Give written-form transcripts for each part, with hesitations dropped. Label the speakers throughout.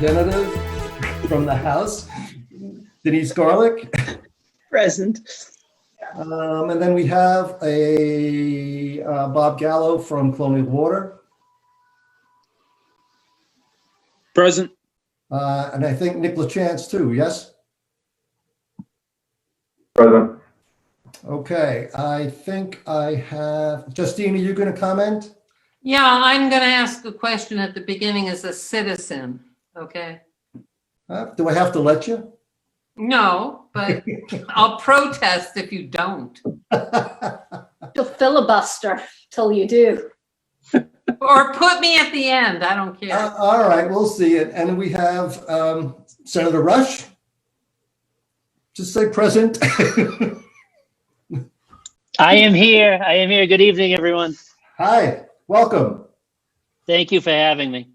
Speaker 1: representative from the House, Denise Garlick.
Speaker 2: Present.
Speaker 1: And then we have a Bob Gallo from Colonial Water.
Speaker 3: Present.
Speaker 1: And I think Nick LaChance too, yes?
Speaker 4: Present.
Speaker 1: Okay, I think I have, Justine, are you going to comment?
Speaker 5: Yeah, I'm going to ask a question at the beginning as a citizen, okay?
Speaker 1: Do I have to let you?
Speaker 5: No, but I'll protest if you don't.
Speaker 6: You'll filibuster till you do.
Speaker 5: Or put me at the end, I don't care.
Speaker 1: All right, we'll see it. And we have Senator Rush. Just say present.
Speaker 7: I am here. I am here. Good evening, everyone.
Speaker 1: Hi, welcome.
Speaker 7: Thank you for having me.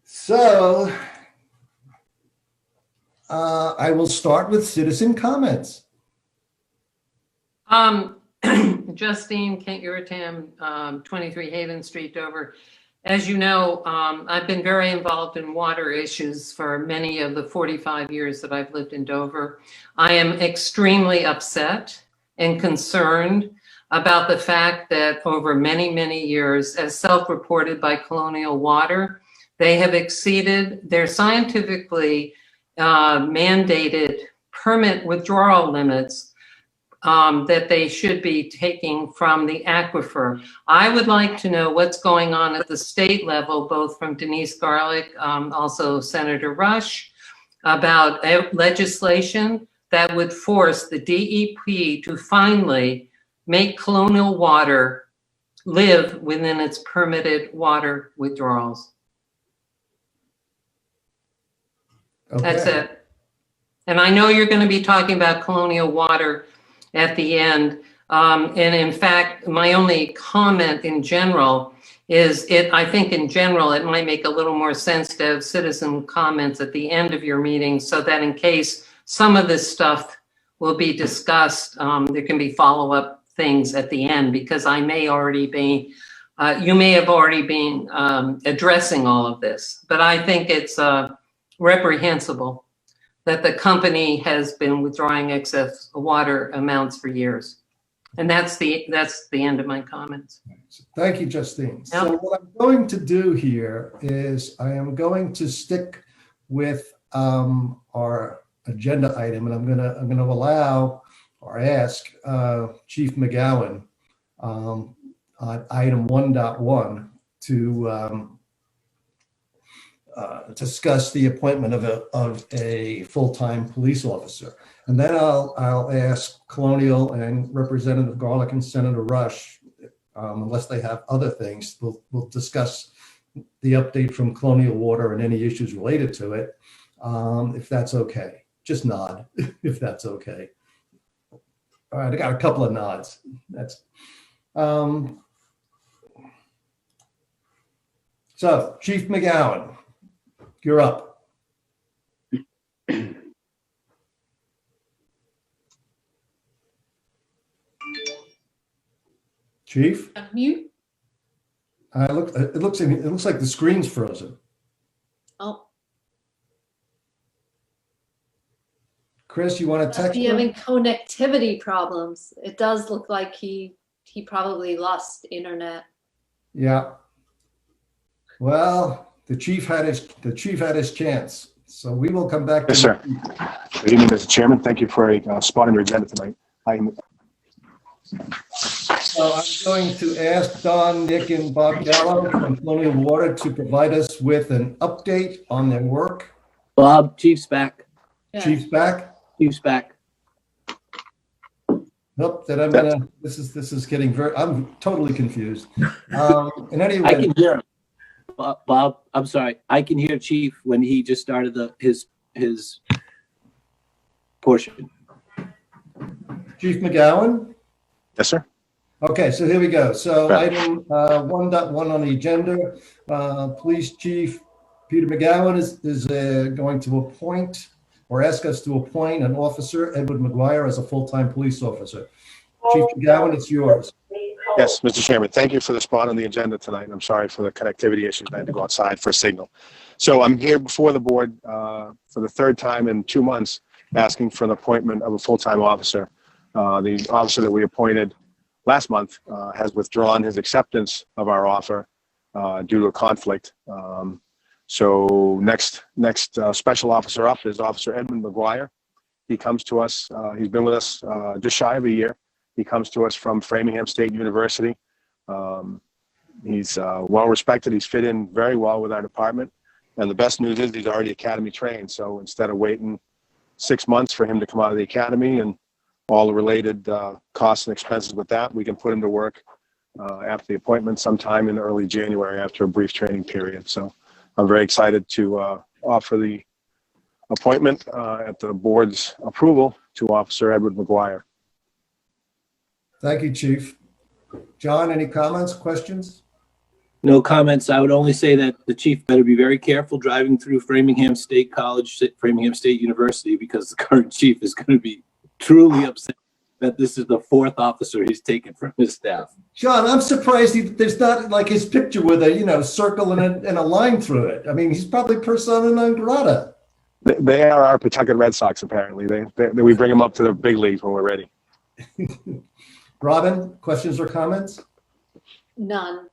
Speaker 1: So I will start with citizen comments.
Speaker 5: Justine Kent Uritam, 23 Haven Street, Dover. As you know, I've been very involved in water issues for many of the 45 years that I've lived in Dover. I am extremely upset and concerned about the fact that over many, many years, as self-reported by Colonial Water, they have exceeded their scientifically mandated permit withdrawal limits that they should be taking from the aquifer. I would like to know what's going on at the state level, both from Denise Garlick, also Senator Rush, about legislation that would force the DEP to finally make Colonial Water live within its permitted water withdrawals.
Speaker 1: Okay.
Speaker 5: That's it. And I know you're going to be talking about Colonial Water at the end. And in fact, my only comment in general is I think in general, it might make a little more sense to have citizen comments at the end of your meeting so that in case some of this stuff will be discussed, there can be follow-up things at the end because I may already be, you may have already been addressing all of this, but I think it's reprehensible that the company has been withdrawing excess water amounts for years. And that's the end of my comments.
Speaker 1: Thank you, Justine.
Speaker 5: Yep.
Speaker 1: So what I'm going to do here is I am going to stick with our agenda item, and I'm gonna allow or ask Chief McGowan on item 1.1 to discuss the appointment of a full-time police officer. And then I'll ask Colonial and Representative Garlick and Senator Rush, unless they have other things, we'll discuss the update from Colonial Water and any issues related to it, if that's okay. Just nod if that's okay. All right, I got a couple of nods. That's so Chief McGowan, you're up. Chief?
Speaker 6: Mute.
Speaker 1: It looks like the screen's frozen.
Speaker 6: Oh,
Speaker 1: Chris, you want to text
Speaker 6: be
Speaker 1: him?
Speaker 6: having connectivity problems. It does look like he probably lost internet.
Speaker 1: Yeah. Well, the chief had his chance. So we will come back to
Speaker 4: Yes, sir. Good evening, Mr. Chairman. Thank you for a spot on your agenda tonight.
Speaker 1: So I'm going to ask Don, Nick, and Bob Gallo from Colonial Water to provide us with an update on their work.
Speaker 2: Bob, Chief's back.
Speaker 6: Yeah.
Speaker 1: Chief's back.
Speaker 2: Chief's back.
Speaker 1: Nope, that I'm gonna. This is getting very. I'm totally confused. In any
Speaker 2: I
Speaker 1: way,
Speaker 2: can hear him. Bob, I'm sorry. I can hear Chief when he just started his portion.
Speaker 1: Chief McGowan.
Speaker 4: Yes, sir.
Speaker 1: Okay, so here we go. So
Speaker 4: Right.
Speaker 1: item 1.1 on the agenda, Police Chief Peter McGowan is going to appoint or ask us to appoint an officer, Edward mcguire, as a full-time police officer. Chief McGowan, it's yours.
Speaker 4: Yes, Mr. Chairman, thank you for the spot on the agenda tonight. I'm sorry for the connectivity issues. I had to go outside for a signal. So I'm here before the board for the third time in 2 months, asking for an appointment of a full-time officer. The officer that we appointed last month has withdrawn his acceptance of our offer due to a conflict. So next special officer up is Officer Edmund McGuire. He comes to us, he's been with us just shy of a year. He comes to us from Framingham State University. He's well respected. He's fit in very well with our department. And the best news is he's already academy trained. So instead of waiting 6 months for him to come out of the academy and all the related costs and expenses with that, we can put him to work after the appointment sometime in early January after a brief training period. So I'm very excited to offer the appointment at the board's approval to Officer Edward McGuire.
Speaker 1: Thank you, Chief. John, any comments, questions?
Speaker 2: No comments. I would only say that the chief better be very careful driving through Framingham State College, Framingham State University, because the current chief is going to be truly upset that this is the fourth officer he's taken from his staff.
Speaker 1: John, I'm surprised there's not like his picture with a, circle and a line through it. I mean, he's probably persona non grata.
Speaker 4: They are our Pawtucket Red Sox, apparently. We bring them up to the big leagues when we're ready.
Speaker 1: Robin, questions or comments?
Speaker 6: None.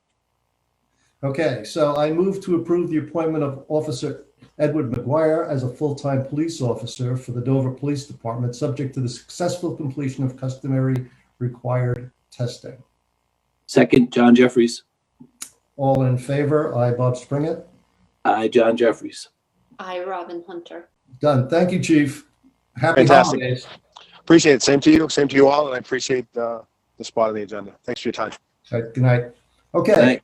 Speaker 1: Okay, so I move to approve the appointment of Officer Edward McGuire as a full-time police officer for the Dover Police Department, subject to the successful completion of customary required testing.
Speaker 2: Second, John Jeffries.
Speaker 1: All in favor? Aye, Bob Springett.
Speaker 2: Aye, John Jeffries.
Speaker 6: I, Robin Hunter.
Speaker 1: Done. Thank you, Chief. Happy
Speaker 4: Fantastic.
Speaker 1: holidays. Appreciate
Speaker 4: it. Same to you all, and I appreciate the spot on the agenda. Thanks for your time.
Speaker 1: All right, good night. Okay,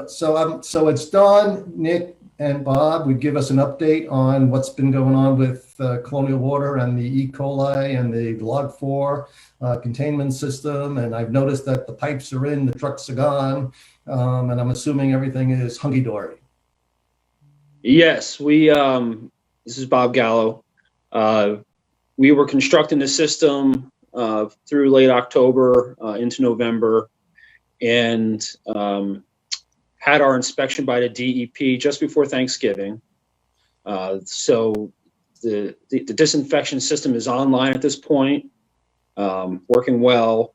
Speaker 1: so it's Don, Nick, and Bob would give us an update on what's been going on with Colonial Water and the E. coli and the Log4 containment system. And I've noticed that the pipes are in, the trucks are gone, and I'm assuming everything is hunky-dory.
Speaker 3: Yes, this is Bob Gallo. We were constructing the system through late October into November, and had our inspection by the DEP just before Thanksgiving. So the disinfection system is online at this point, working well.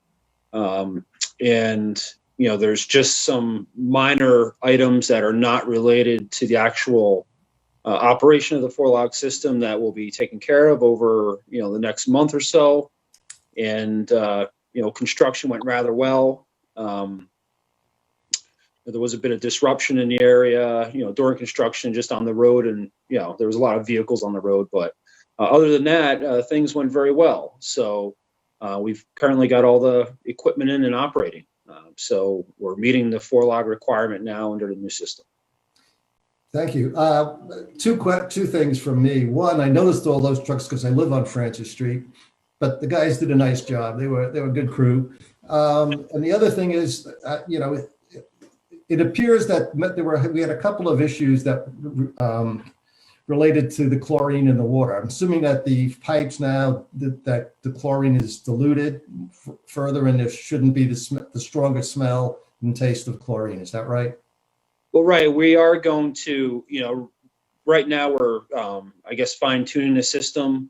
Speaker 3: And there's just some minor items that are not related to the actual operation of the four-log system that will be taken care of over the next month or so. And construction went rather well. There was a bit of disruption in the area, during construction, just on the road, and there was a lot of vehicles on the road. But other than that, things went very well. So we've currently got all the equipment in and operating. So we're meeting the four-log requirement now under the new system.
Speaker 1: Thank you. Two things from me. One, I noticed all those trucks because I live on Francis Street, but the guys did a nice job. They were a good crew. And the other thing is, it appears that we had a couple of issues that related to the chlorine in the water. I'm assuming that the pipes now that the chlorine is diluted further, and there shouldn't be the strongest smell and taste of chlorine. Is that right?
Speaker 3: Well, right. We are going to, right now we're, fine tuning the system.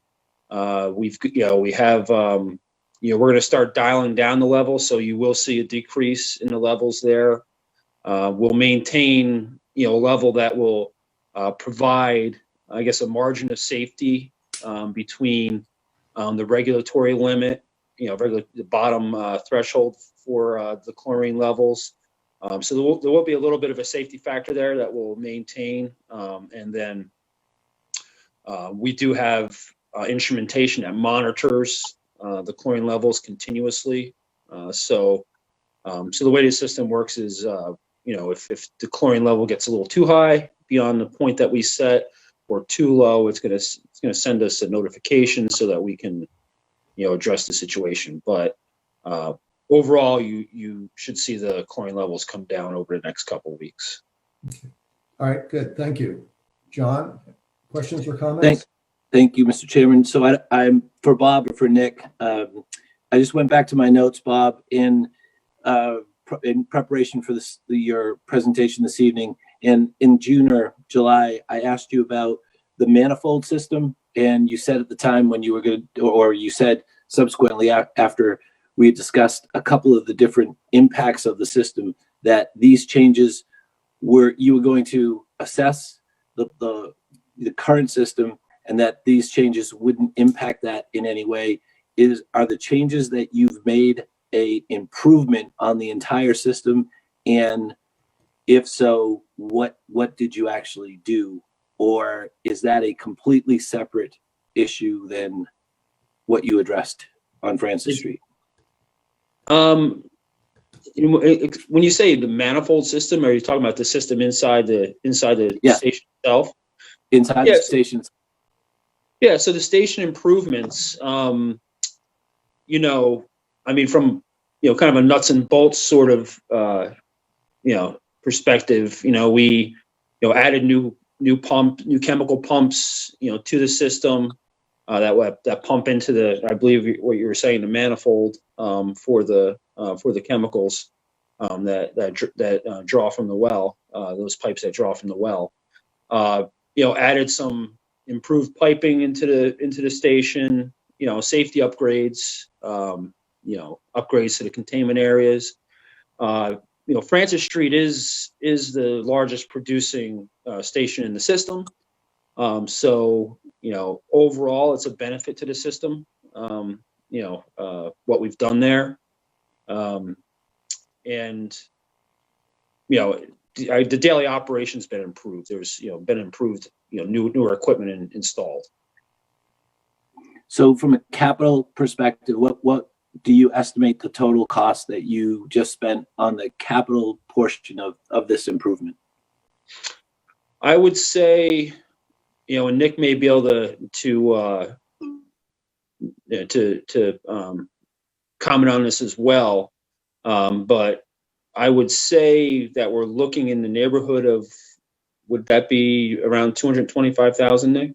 Speaker 3: We have, we're going to start dialing down the levels, so you will see a decrease in the levels there. We'll maintain, a level that will provide, a margin of safety between the regulatory limit, the bottom threshold for the chlorine levels. So there will be a little bit of a safety factor there that we'll maintain. And then we do have instrumentation that monitors the chlorine levels continuously. So the way the system works is, if the chlorine level gets a little too high beyond the point that we set, or too low, it's going to send us a notification so that we can, address the situation. But overall, you should see the chlorine levels come down over the next couple of weeks.
Speaker 1: Okay. All right, good. Thank you. John, questions or comments?
Speaker 2: Thank you, Mr. Chairman. So I'm for Bob or for Nick. I just went back to my notes, Bob, in preparation for your presentation this evening. And in June or July, I asked you about the manifold system, and you said at the time when you were going to, or you said subsequently after we had discussed a couple of the different impacts of the system, that these changes you were going to assess the current system, and that these changes wouldn't impact that in any way. Are the changes that you've made a improvement on the entire system? And if so, what did you actually do? Or is that a completely separate issue than what you addressed on Francis Street?
Speaker 3: When you say the manifold system, are you talking about the system inside the
Speaker 2: Yeah.
Speaker 3: station itself?
Speaker 2: Inside the stations?
Speaker 3: Yeah, so the station improvements, I mean, from, kind of a nuts and bolts sort of, perspective, we, added new chemical pumps, to the system, that pump into I believe what you were saying, the manifold, for the chemicals, that draw from the well, those pipes that draw from the well, added some improved piping into the station, safety upgrades, upgrades to the containment areas. Francis Street is the largest producing station in the system. So, overall, it's a benefit to the system, what we've done there. And, the daily operation's been improved. There's, been improved, newer equipment installed.
Speaker 2: So from a capital perspective, what do you estimate the total cost that you just spent on the capital portion of this improvement?
Speaker 3: I would say, and Nick may be able to comment on this as well, but I would say that we're looking in the neighborhood of, would that be around 225,000, Nick?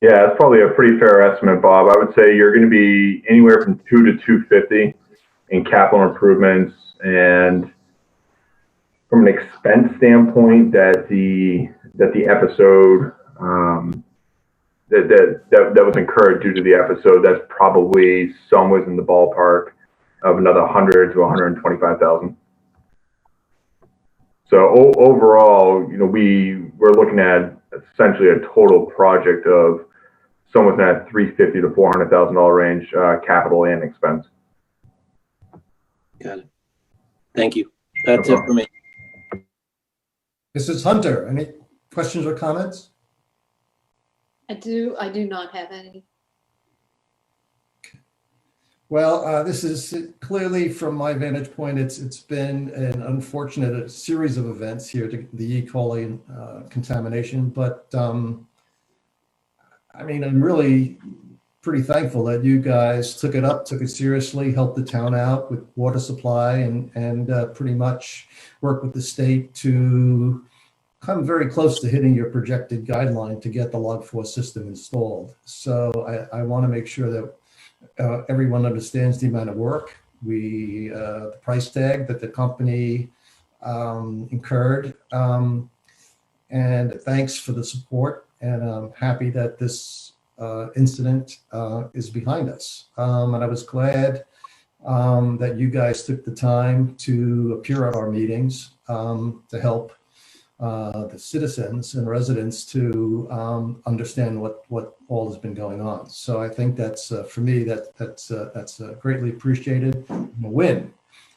Speaker 8: Yeah, that's probably a pretty fair estimate, Bob. I would say you're going to be anywhere from 2 to 250 in capital improvements, and from an expense standpoint, that the episode that was incurred due to the episode, that's probably somewhere in the ballpark of another 100 to 125,000. So overall, we're looking at essentially a total project of somewhere in that $350,000 to $400,000 range, capital and expense.
Speaker 2: Got it. Thank you. That's it for me.
Speaker 1: Mrs. Hunter, any questions or comments?
Speaker 6: I do not have any.
Speaker 1: Well, this is clearly, from my vantage point, it's been an unfortunate series of events here, the E. coli contamination. But I'm really pretty thankful that you guys took it seriously, helped the town out with water supply, and pretty much worked with the state to come very close to hitting your projected guideline to get the Log4 system installed. So I want to make sure that everyone understands the amount of work, the price tag that the company incurred, and thanks for the support. And I'm happy that this incident is behind us. And I was glad that you guys took the time to appear at our meetings to help the citizens and residents to understand what all has been going on. So I think that's for me that's greatly appreciated, a win.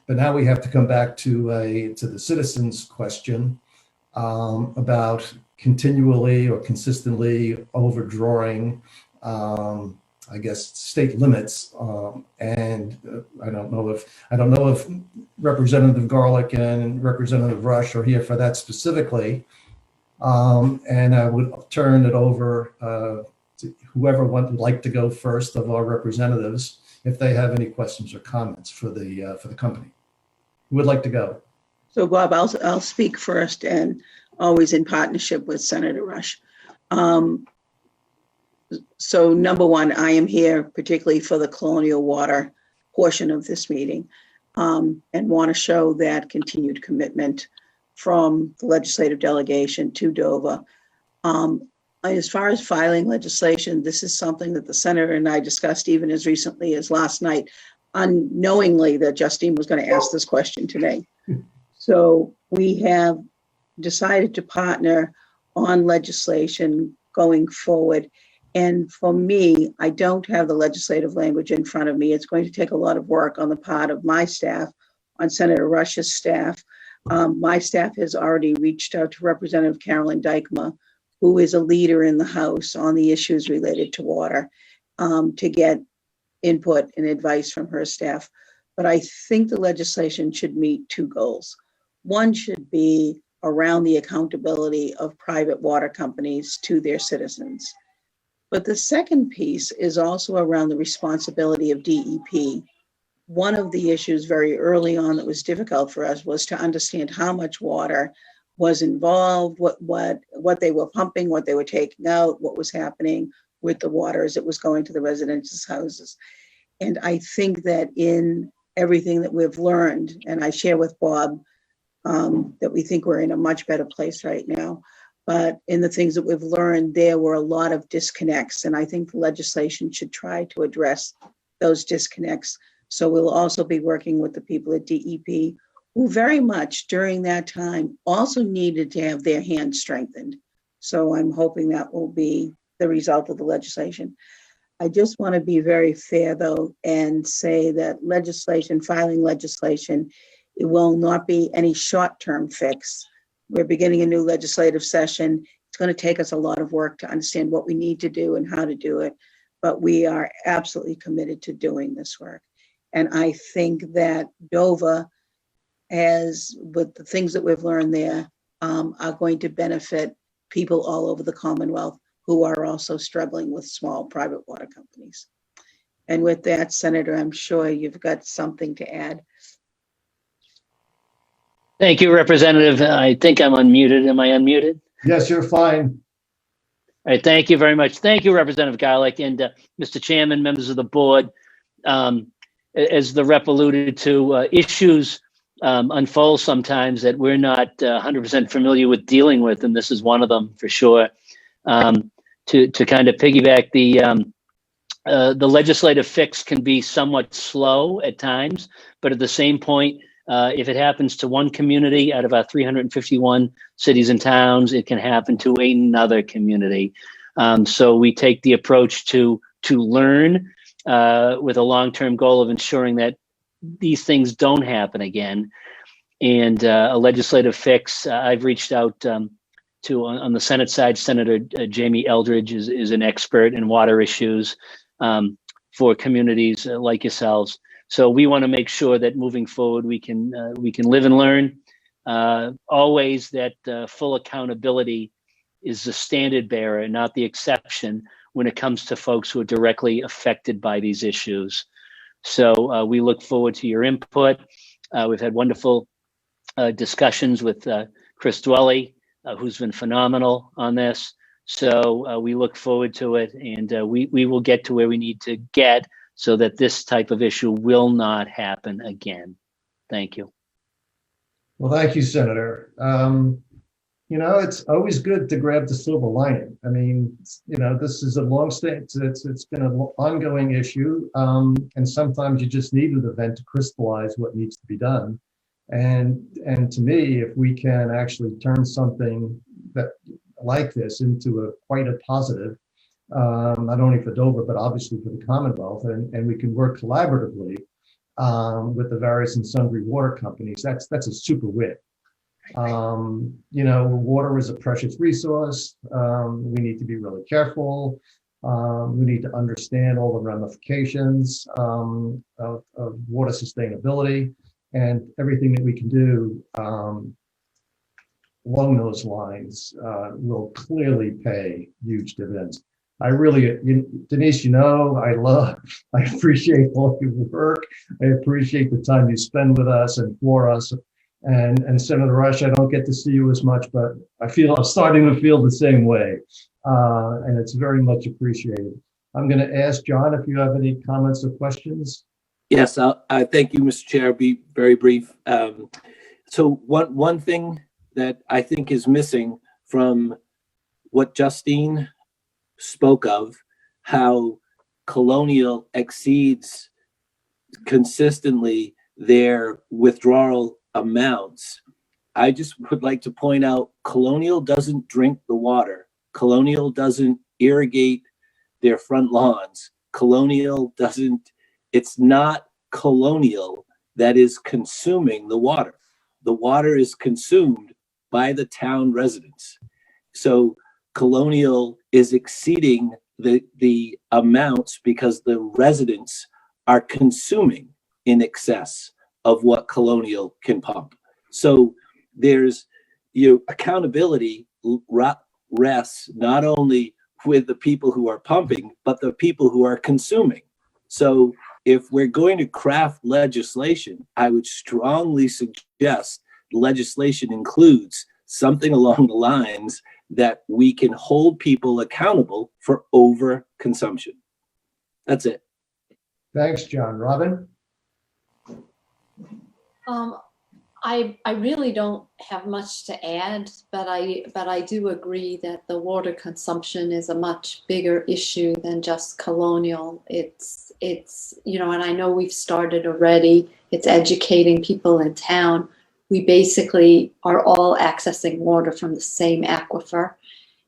Speaker 1: But now we have to come back to the citizens' question about continually or consistently overdrawing, I guess, state limits. And I don't know if Representative Garlick and Representative Rush are here for that specifically. And I would turn it over to whoever would like to go first of our representatives, if they have any questions or comments for the company. Who would like to go?
Speaker 9: So Bob, I'll speak first, and always in partnership with Senator Rush. So number one, I am here particularly for the colonial water portion of this meeting, and want to show that continued commitment from the legislative delegation to Dover. As far as filing legislation, this is something that the senator and I discussed even as recently as last night, unknowingly that Justine was going to ask this question today. So we have decided to partner on legislation going forward. And for me, I don't have the legislative language in front of me. It's going to take a lot of work on the part of my staff, on Senator Rush's staff. My staff has already reached out to Representative Carolyn Dykema, who is a leader in the House on the issues related to water, to get input and advice from her staff. But I think the legislation should meet two goals. One should be around the accountability of private water companies to their citizens. But the second piece is also around the responsibility of DEP. One of the issues very early on that was difficult for us was to understand how much water was involved, what they were pumping, what they were taking out, what was happening with the water as it was going to the residents' houses. And I think that in everything that we've learned, and I share with Bob that we think we're in a much better place right now, but in the things that we've learned, there were a lot of disconnects, and I think the legislation should try to address those disconnects. So we'll also be working with the people at DEP, who very much during that time also needed to have their hands strengthened. So I'm hoping that will be the result of the legislation. I just want to be very fair, though, and say that filing legislation, it will not be any short-term fix. We're beginning a new legislative session. It's going to take us a lot of work to understand what we need to do and how to do it, but we are absolutely committed to doing this work. And I think that Dover, with the things that we've learned there, are going to benefit people all over the Commonwealth who are also struggling with small private water companies. And with that, Senator, I'm sure you've got something to add.
Speaker 7: Thank you, Representative. I think I'm unmuted. Am I unmuted?
Speaker 1: Yes, you're fine.
Speaker 7: All right, thank you very much. Thank you, Representative Garlick, and Mr. Chairman, members of the board. As the rep alluded to, issues unfold sometimes that we're not 100% familiar with dealing with, and this is one of them for sure. To kind of piggyback, the legislative fix can be somewhat slow at times, but at the same point, if it happens to one community out of our 351 cities and towns, it can happen to another community. So we take the approach to learn with a long-term goal of ensuring that these things don't happen again. And a legislative fix, I've reached out to, on the Senate side, Senator Jamie Eldridge is an expert in water issues for communities like yourselves. So we want to make sure that moving forward, we can live and learn. Always that full accountability is the standard bearer, not the exception when it comes to folks who are directly affected by these issues. So we look forward to your input. We've had wonderful discussions with Chris Dwelly, who's been phenomenal on this. So we look forward to it, and we will get to where we need to get so that this type of issue will not happen again. Thank you.
Speaker 1: Well, thank you, Senator. It's always good to grab the silver lining. I mean, this is a long stay. It's been an ongoing issue, and sometimes you just need an event to crystallize what needs to be done. And to me, if we can actually turn something that like this into quite a positive, not only for Dover, but obviously for the Commonwealth, and we can work collaboratively with the various and sundry water companies, that's a super win. Water is a precious resource. We need to be really careful. We need to understand all the ramifications of water sustainability, and everything that we can do along those lines will clearly pay huge dividends. I really, Denise, I appreciate all your work. I appreciate the time you spend with us and for us. And Senator Rush, I don't get to see you as much, but I'm starting to feel the same way. and it's very much appreciated. I'm going to ask John if you have any comments or questions.
Speaker 2: Yes, I thank you, Mr. Chair. I'll be very brief. So one thing that I think is missing from what Justine spoke of, how Colonial exceeds consistently their withdrawal amounts. I just would like to point out, Colonial doesn't drink the water. Colonial doesn't irrigate their front lawns. Colonial doesn't, it's not Colonial that is consuming the water. The water is consumed by the town residents. So Colonial is exceeding the amounts because the residents are consuming in excess of what Colonial can pump. So there's, accountability rests not only with the people who are pumping, but the people who are consuming. So if we're going to craft legislation, I would strongly suggest legislation includes something along the lines that we can hold people accountable for overconsumption. That's it.
Speaker 1: Thanks, John. Robin?
Speaker 6: I really don't have much to add, but I do agree that the water consumption is a much bigger issue than just Colonial. It's and I know we've started already. It's educating people in town. We basically are all accessing water from the same aquifer.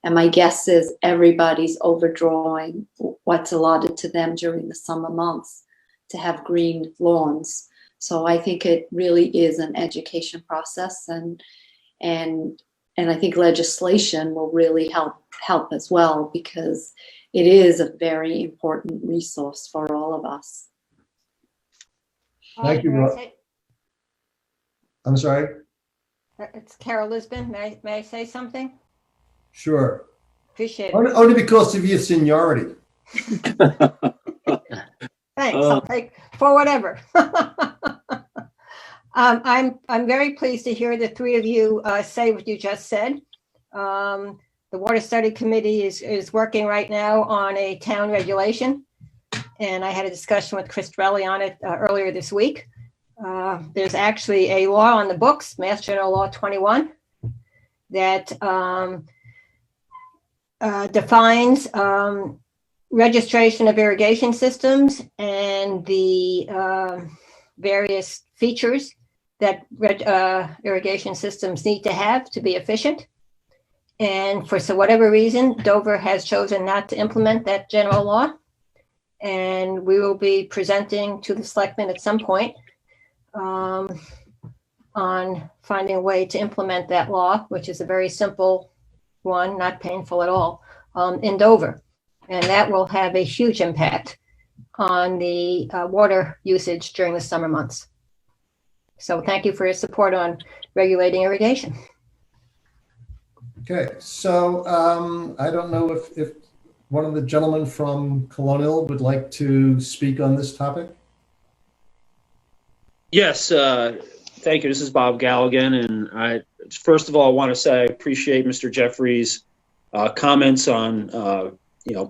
Speaker 6: And my guess is everybody's overdrawing what's allotted to them during the summer months to have green lawns. So I think it really is an education process, and I think legislation will really help as well, because it is a very important resource for all of us.
Speaker 1: Thank you, Rob. I'm sorry?
Speaker 10: It's Carol Lisbon. May I say something?
Speaker 1: Sure.
Speaker 10: Appreciate it.
Speaker 1: Only because of your seniority.
Speaker 10: Thanks. I'll take for whatever. I'm very pleased to hear the three of you say what you just said. The Water Study Committee is working right now on a town regulation, and I had a discussion with Chris Drelly on it earlier this week. There's actually a law on the books, Mass General Law 21, that defines registration of irrigation systems and the various features that irrigation systems need to have to be efficient. And for whatever reason, Dover has chosen not to implement that general law. And we will be presenting to the selectmen at some point on finding a way to implement that law, which is a very simple one, not painful at all, in Dover. And that will have a huge impact on the water usage during the summer months. So thank you for your support on regulating irrigation.
Speaker 1: Okay, so I don't know if one of the gentlemen from Colonial would like to speak on this topic.
Speaker 3: Yes, thank you. This is Bob Galligan, and first of all, I want to say I appreciate Mr. Jeffrey's comments on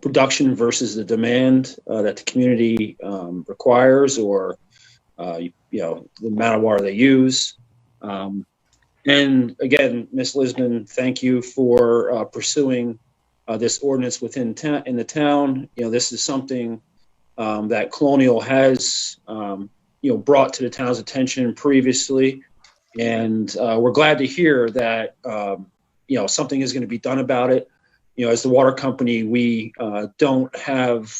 Speaker 3: production versus the demand that the community requires, or the amount of water they use. And again, Ms. Lisbon, thank you for pursuing this ordinance in the town. This is something that Colonial has brought to the town's attention previously, and we're glad to hear that something is going to be done about it. As the water company, we don't have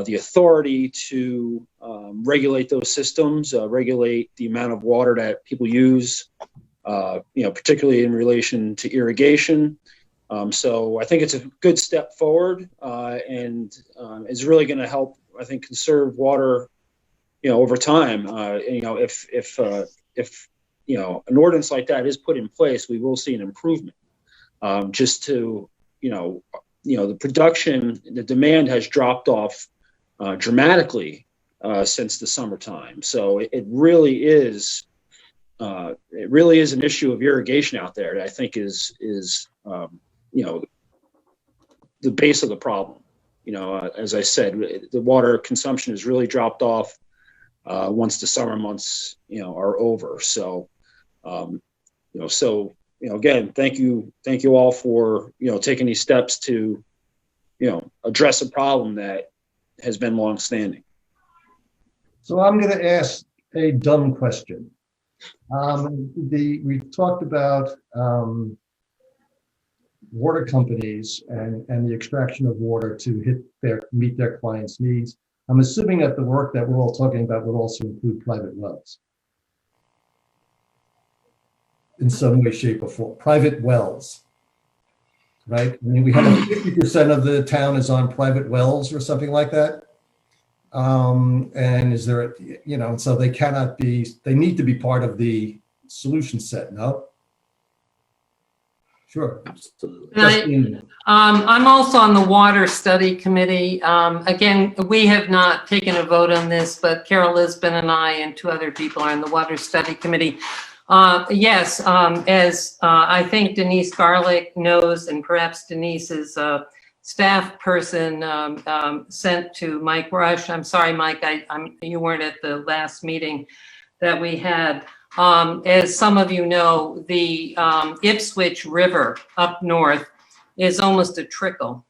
Speaker 3: the authority to regulate those systems, regulate the amount of water that people use, particularly in relation to irrigation. So I think it's a good step forward, and is really going to help, I think, conserve water, over time. If an ordinance like that is put in place, we will see an improvement. Just to the production, the demand has dropped off dramatically since the summertime. So it really is an issue of irrigation out there that I think is the base of the problem. As I said, the water consumption has really dropped off once the summer months, are over. So, again, thank you all for, taking these steps to, address a problem that has been longstanding.
Speaker 1: So I'm going to ask a dumb question. We talked about water companies and the extraction of water to meet their clients' needs. I'm assuming that the work that we're all talking about would also include private wells in some way, shape, or form. Private wells, right? I mean, we have 50% of the town is on private wells or something like that. And is there, so they need to be part of the solution set, no? Sure.
Speaker 5: I'm also on the water study committee. Again, we have not taken a vote on this, but Carol Lisbon and I and 2 other people are in the water study committee. Yes, as I think Denise Garlick knows, and perhaps Denise's staff person sent to Mike Rush. I'm sorry, Mike, you weren't at the last meeting that we had. As some of you know, the Ipswich River up north is almost a trickle,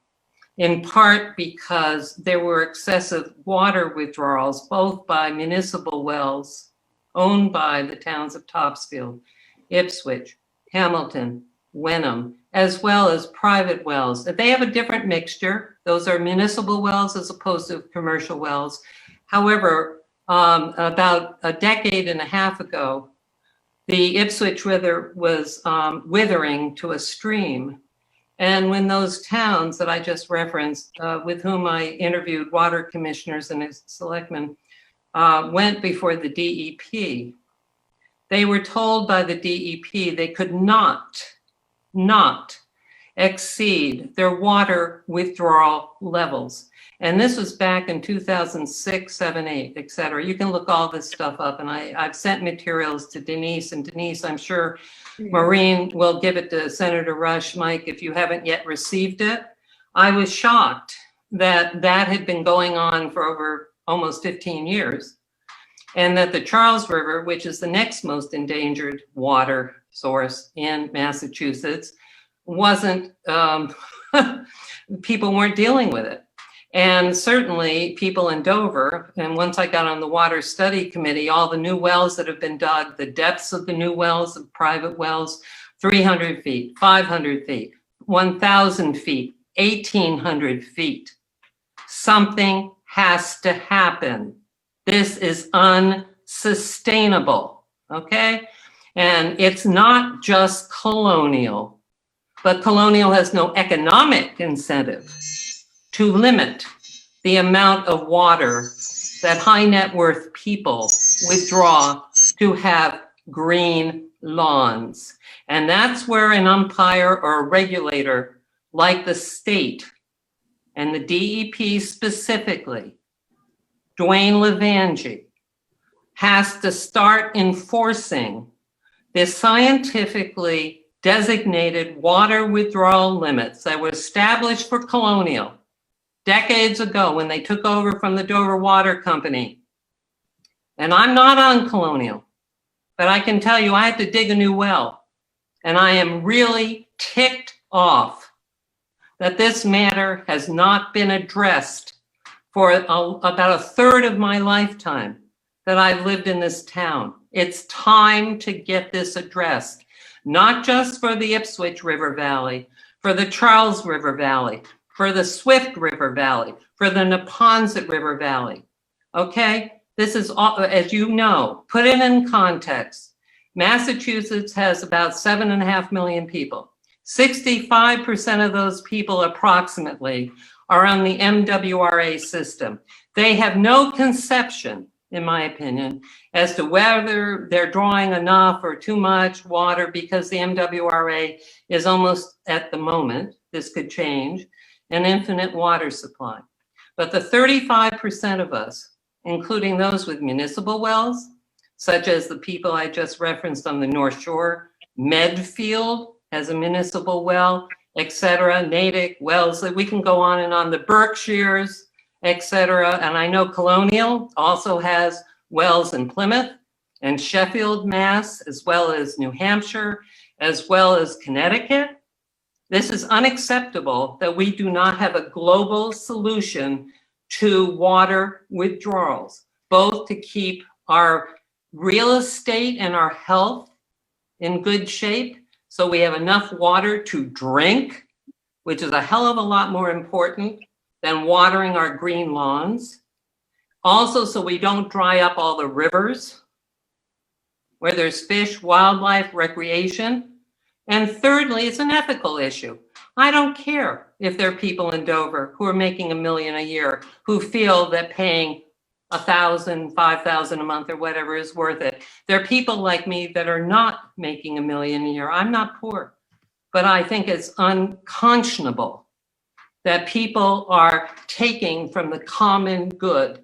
Speaker 5: in part because there were excessive water withdrawals, both by municipal wells owned by the towns of Topsfield, Ipswich, Hamilton, Wenham, as well as private wells. They have a different mixture. Those are municipal wells as opposed to commercial wells. However, about a decade and a half ago, the Ipswich River was withering to a stream. And when those towns that I just referenced, with whom I interviewed water commissioners and selectmen, went before the DEP, they were told by the DEP they could not exceed their water withdrawal levels. And this was back in 2006, 7, 8, et cetera. You can look all this stuff up, and I've sent materials to Denise, and Denise, I'm sure Maureen will give it to Senator Rush. Mike, if you haven't yet received it. I was shocked that that had been going on for over almost 15 years, and that the Charles River, which is the next most endangered water source in Massachusetts, wasn't, people weren't dealing with it. And certainly people in Dover, and once I got on the water study committee, all the new wells that have been dug, the depths of the new wells, of private wells, 300 feet, 500 feet, 1,000 feet, 1,800 feet. Something has to happen. This is unsustainable, okay? And it's not just Colonial, but Colonial has no economic incentive to limit the amount of water that high net worth people withdraw to have green lawns. And that's where an umpire or a regulator like the state and the DEP specifically, Dwayne Levangie, has to start enforcing the scientifically designated water withdrawal limits that were established for Colonial decades ago when they took over from the Dover Water Company. And I'm not on Colonial, but I can tell you I had to dig a new well. And I am really ticked off that this matter has not been addressed for about a third of my lifetime that I've lived in this town. It's time to get this addressed, not just for the Ipswich River Valley, for the Charles River Valley, for the Swift River Valley, for the Neponset River Valley, okay? This is, as you know, put it in context. Massachusetts has about 7.5 million people. 65% of those people approximately are on the MWRA system. They have no conception, in my opinion, as to whether they're drawing enough or too much water, because the MWRA is almost, at the moment, this could change, an infinite water supply. But the 35% of us, including those with municipal wells, such as the people I just referenced on the North Shore, Medfield has a municipal well, etc., Natick, Wellesley, we can go on and on, the Berkshires, etc. And I know Colonial also has wells in Plymouth and Sheffield, Mass, as well as New Hampshire, as well as Connecticut. This is unacceptable that we do not have a global solution to water withdrawals, both to keep our real estate and our health in good shape, so we have enough water to drink, which is a hell of a lot more important than watering our green lawns. Also, so we don't dry up all the rivers where there's fish, wildlife, recreation. And thirdly, it's an ethical issue. I don't care if there are people in Dover who are making $1 million a year who feel that paying $1,000, $5,000 a month or whatever is worth it. There are people like me that are not making $1 million a year. I'm not poor, but I think it's unconscionable that people are taking from the common good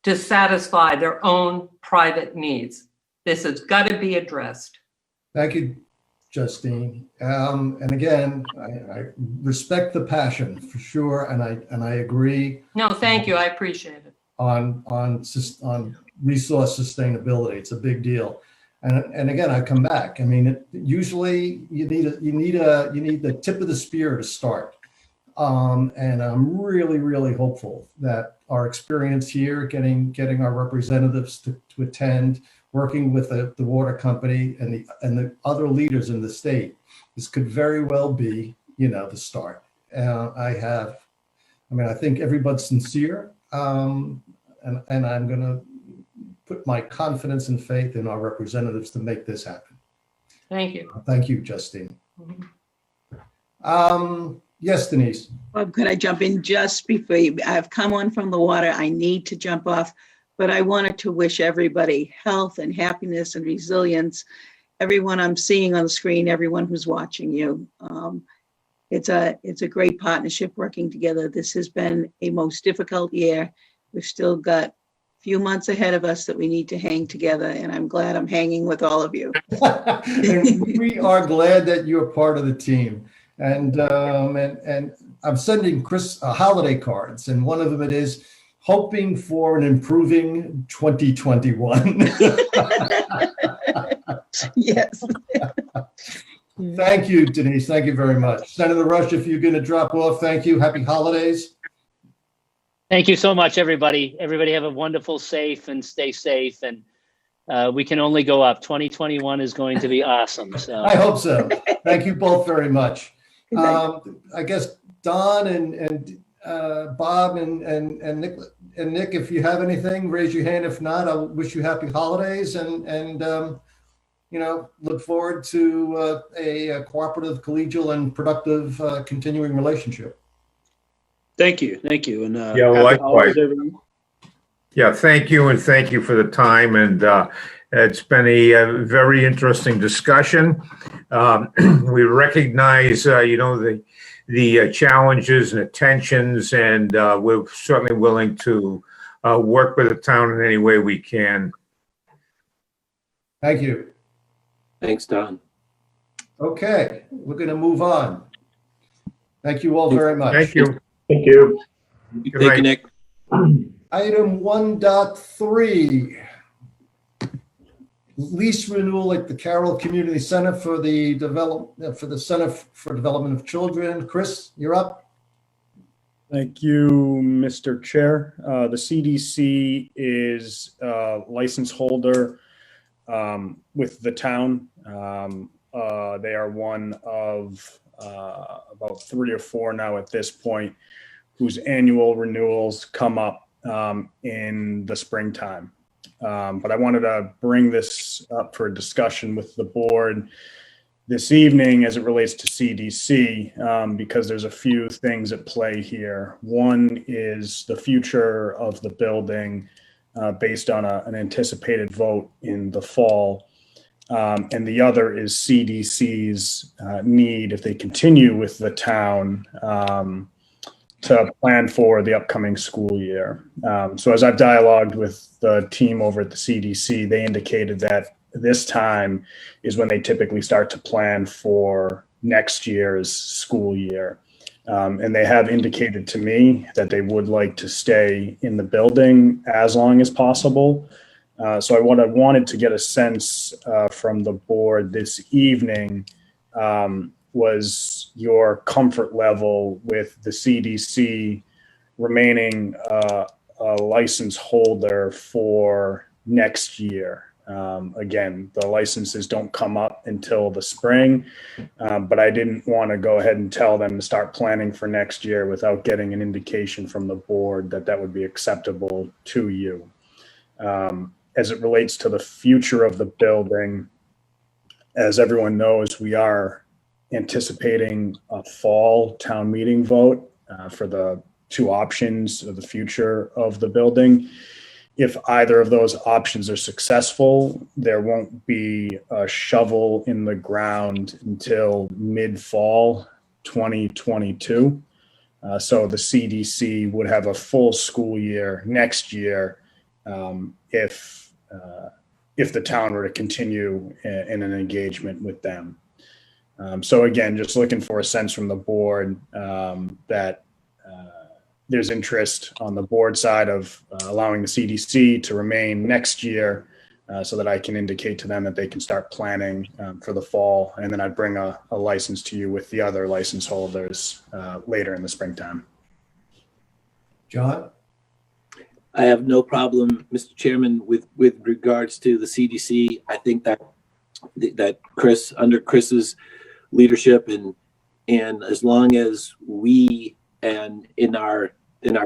Speaker 5: to satisfy their own private needs. This has got to be addressed.
Speaker 1: Thank you, Justine. And again, I respect the passion for sure, and I agree
Speaker 5: No, thank you. I appreciate it.
Speaker 1: on resource sustainability. It's a big deal. And again, I come back. I mean, usually you need the tip of the spear to start. And I'm really hopeful that our experience here, getting our representatives to attend, working with the water company and the other leaders in the state, this could very well be, the start. I think everybody's sincere, and I'm going to put my confidence and faith in our representatives to make this happen.
Speaker 5: Thank you.
Speaker 1: Thank you, Justine. Yes, Denise.
Speaker 9: Bob, could I jump in just before I've come on from the water? I need to jump off, but I wanted to wish everybody health and happiness and resilience. Everyone I'm seeing on the screen, everyone who's watching you. It's a great partnership working together. This has been a most difficult year. We've still got a few months ahead of us that we need to hang together, and I'm glad I'm hanging with all of you.
Speaker 1: And we are glad that you're part of the team. And I'm sending Chris holiday cards, and one of them it is hoping for an improving 2021.
Speaker 9: Yes.
Speaker 1: Thank you, Denise. Thank you very much. Senator Rush, if you're going to drop off, thank you. Happy holidays.
Speaker 7: Thank you so much, everybody. Everybody have a wonderful, safe, and stay safe. And we can only go up. 2021 is going to be awesome. So
Speaker 1: I hope so. Thank you both very much. I guess Don and Bob and Nick, if you have anything, raise your hand. If not, I'll wish you happy holidays and look forward to a cooperative, collegial, and productive continuing relationship.
Speaker 3: Thank you. And
Speaker 11: Yeah,
Speaker 3: happy
Speaker 11: likewise.
Speaker 3: holidays, everyone.
Speaker 11: Yeah, thank you, and thank you for the time. And it's been a very interesting discussion. We recognize, the challenges and the tensions, and we're certainly willing to work with the town in any way we can.
Speaker 1: Thank you.
Speaker 2: Thanks, Don.
Speaker 1: Okay, we're going to move on. Thank you all very much.
Speaker 11: Thank you.
Speaker 8: Thank you.
Speaker 11: Good
Speaker 2: Thank you,
Speaker 11: night.
Speaker 2: Nick.
Speaker 1: Item 1.3, lease renewal at the Carroll Community Center for the Center for Development of Children. Chris, you're up.
Speaker 12: Thank you, Mr. Chair. The CDC is a license holder with the town. They are one of about 3 or 4 now at this point, whose annual renewals come up in the springtime. But I wanted to bring this up for discussion with the board this evening as it relates to CDC, because there's a few things at play here. One is the future of the building based on an anticipated vote in the fall. And the other is CDC's need, if they continue with the town, to plan for the upcoming school year. So as I've dialogued with the team over at the CDC, they indicated that this time is when they typically start to plan for next year's school year. And they have indicated to me that they would like to stay in the building as long as possible. So what I wanted to get a sense from the board this evening was your comfort level with the CDC remaining a license holder for next year. Again, the licenses don't come up until the spring, but I didn't want to go ahead and tell them to start planning for next year without getting an indication from the board that that would be acceptable to you. As it relates to the future of the building, as everyone knows, we are anticipating a fall town meeting vote for the two options of the future of the building. If either of those options are successful, there won't be a shovel in the ground until mid-fall 2022. So the CDC would have a full school year next year if the town were to continue in an engagement with them. So again, just looking for a sense from the board that there's interest on the board side of allowing the CDC to remain next year so that I can indicate to them that they can start planning for the fall. And then I'd bring a license to you with the other license holders later in the springtime.
Speaker 1: John?
Speaker 2: I have no problem, Mr. Chairman, with regards to the CDC. I think that Chris, under Chris's leadership, and as long as we and in our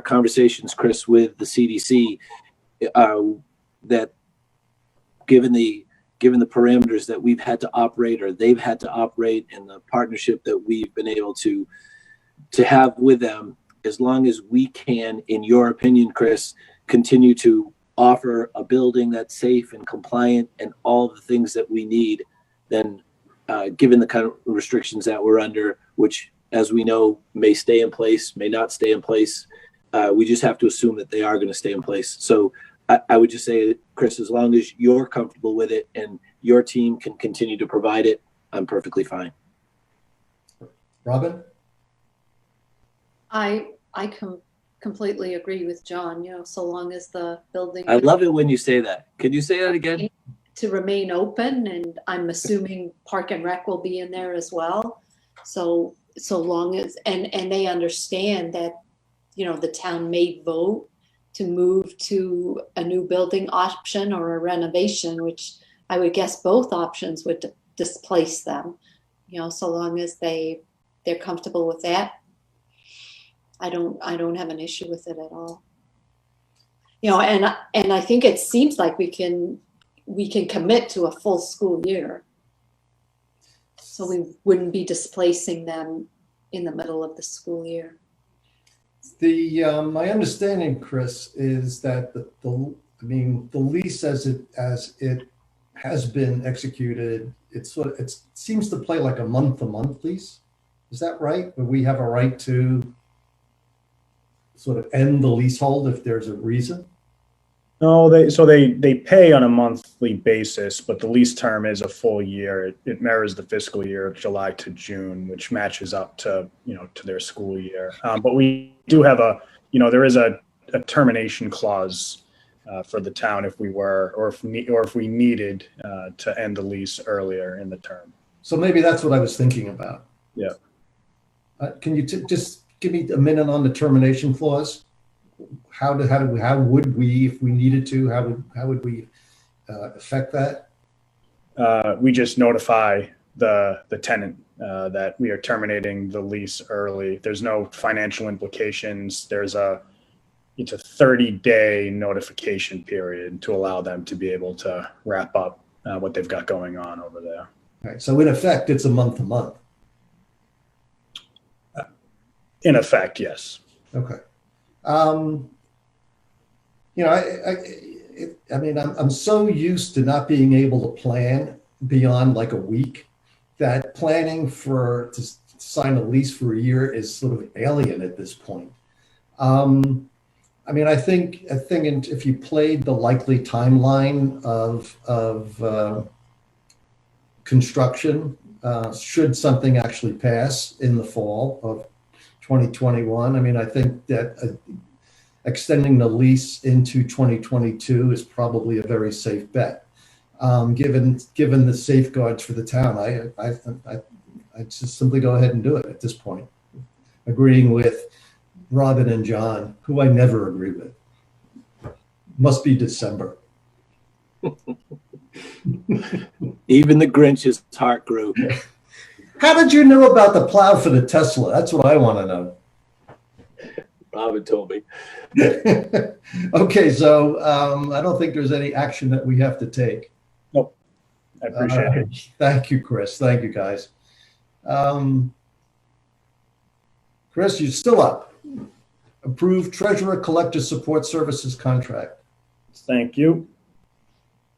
Speaker 2: conversations, Chris, with the CDC, that given the parameters that we've had to operate or they've had to operate, and the partnership that we've been able to have with them, as long as we can, in your opinion, Chris, continue to offer a building that's safe and compliant and all the things that we need, then given the kind of restrictions that we're under, which, as we know, may stay in place, may not stay in place, we just have to assume that they are going to stay in place. So I would just say, Chris, as long as you're comfortable with it and your team can continue to provide it, I'm perfectly fine.
Speaker 1: Robin?
Speaker 6: I completely agree with John, so long as the building.
Speaker 2: I love it when you say that. Can you say that again?
Speaker 6: To remain open, and I'm assuming Park and Rec will be in there as well. So long as, and they understand that, the town may vote to move to a new building option or a renovation, which I would guess both options would displace them, so long as they're comfortable with that. I don't have an issue with it at all. And I think it seems like we can commit to a full school year. So we wouldn't be displacing them in the middle of the school year.
Speaker 1: My understanding, Chris, is that the lease as it has been executed, it seems to play like a month-to-month lease. Is that right? Where we have a right to sort of end the leasehold if there's a reason?
Speaker 12: No, they pay on a monthly basis, but the lease term is a full year. It mirrors the fiscal year of July to June, which matches up to to their school year. But we do have there is a termination clause for the town if we were or if we needed to end the lease earlier in the term.
Speaker 1: So maybe that's what I was thinking about.
Speaker 12: Yeah.
Speaker 1: Can you just give me a minute on the termination clause? How would we, if we needed to, how would we affect that?
Speaker 12: We just notify the tenant that we are terminating the lease early. There's no financial implications. It's a 30-day notification period to allow them to be able to wrap up what they've got going on over there.
Speaker 1: All right. So in effect, it's a month-to-month.
Speaker 12: In effect, yes.
Speaker 1: Okay. I'm so used to not being able to plan beyond like a week that planning to sign a lease for a year is sort of alien at this point. I think if you played the likely timeline of construction, should something actually pass in the fall of 2021. I mean, I think that extending the lease into 2022 is probably a very safe bet. Given the safeguards for the town, I'd just simply go ahead and do it at this point, agreeing with Robin and John, who I never agree with. Must be December.
Speaker 2: Even the Grinch's heart grew.
Speaker 1: How did you know about the plow for the Tesla? That's what I want to know.
Speaker 2: Robin told me.
Speaker 1: Okay, so I don't think there's any action that we have to take.
Speaker 12: Nope. I appreciate it.
Speaker 1: Thank you, Chris. Thank you, guys. Chris, you're still up. Approved Treasurer Collector Support Services contract.
Speaker 12: Thank you.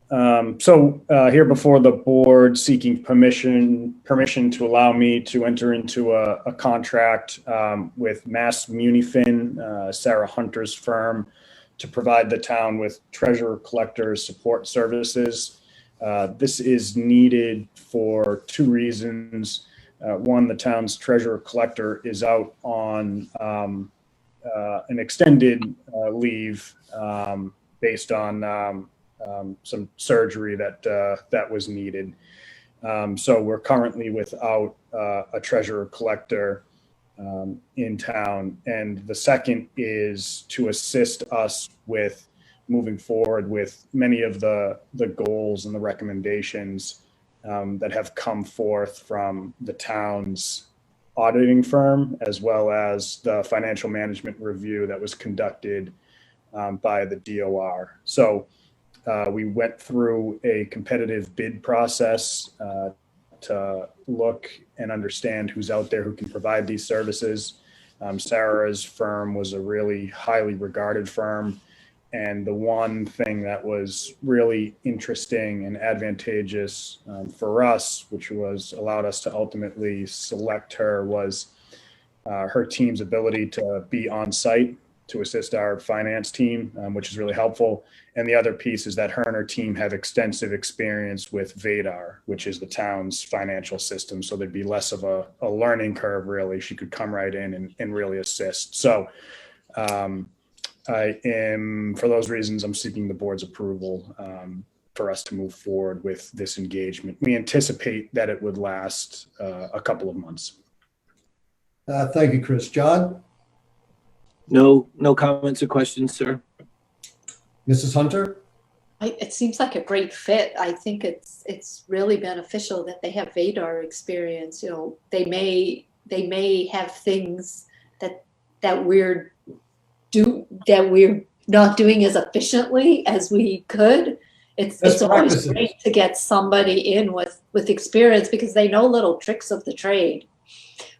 Speaker 12: Here before the board seeking permission to allow me to enter into a contract with Mass Munifin, Sarah Hunter's firm, to provide the town with treasurer collector support services. This is needed for two reasons. One, the town's treasurer collector is out on an extended leave based on some surgery that was needed. So we're currently without a treasurer collector in town. And the second is to assist us with moving forward with many of the goals and the recommendations that have come forth from the town's auditing firm, as well as the financial management review that was conducted by the DOR. So we went through a competitive bid process to look and understand who's out there who can provide these services. Sarah's firm was a really highly regarded firm. And the one thing that was really interesting and advantageous for us, which was allowed us to ultimately select her, was her team's ability to be on site to assist our finance team, which is really helpful. And the other piece is that her and her team have extensive experience with VADAR, which is the town's financial system. So there'd be less of a learning curve, really. She could come right in and really assist. So for those reasons, I'm seeking the board's approval for us to move forward with this engagement. We anticipate that it would last a couple of months.
Speaker 1: Thank you, Chris. John?
Speaker 2: No comments or questions, sir.
Speaker 1: Mrs. Hunter?
Speaker 6: It seems like a great fit. I think it's really beneficial that they have VADAR experience. You know, they may have things that we're not doing as efficiently as we could. It's always great to get somebody in with experience, because they know little tricks of the trade,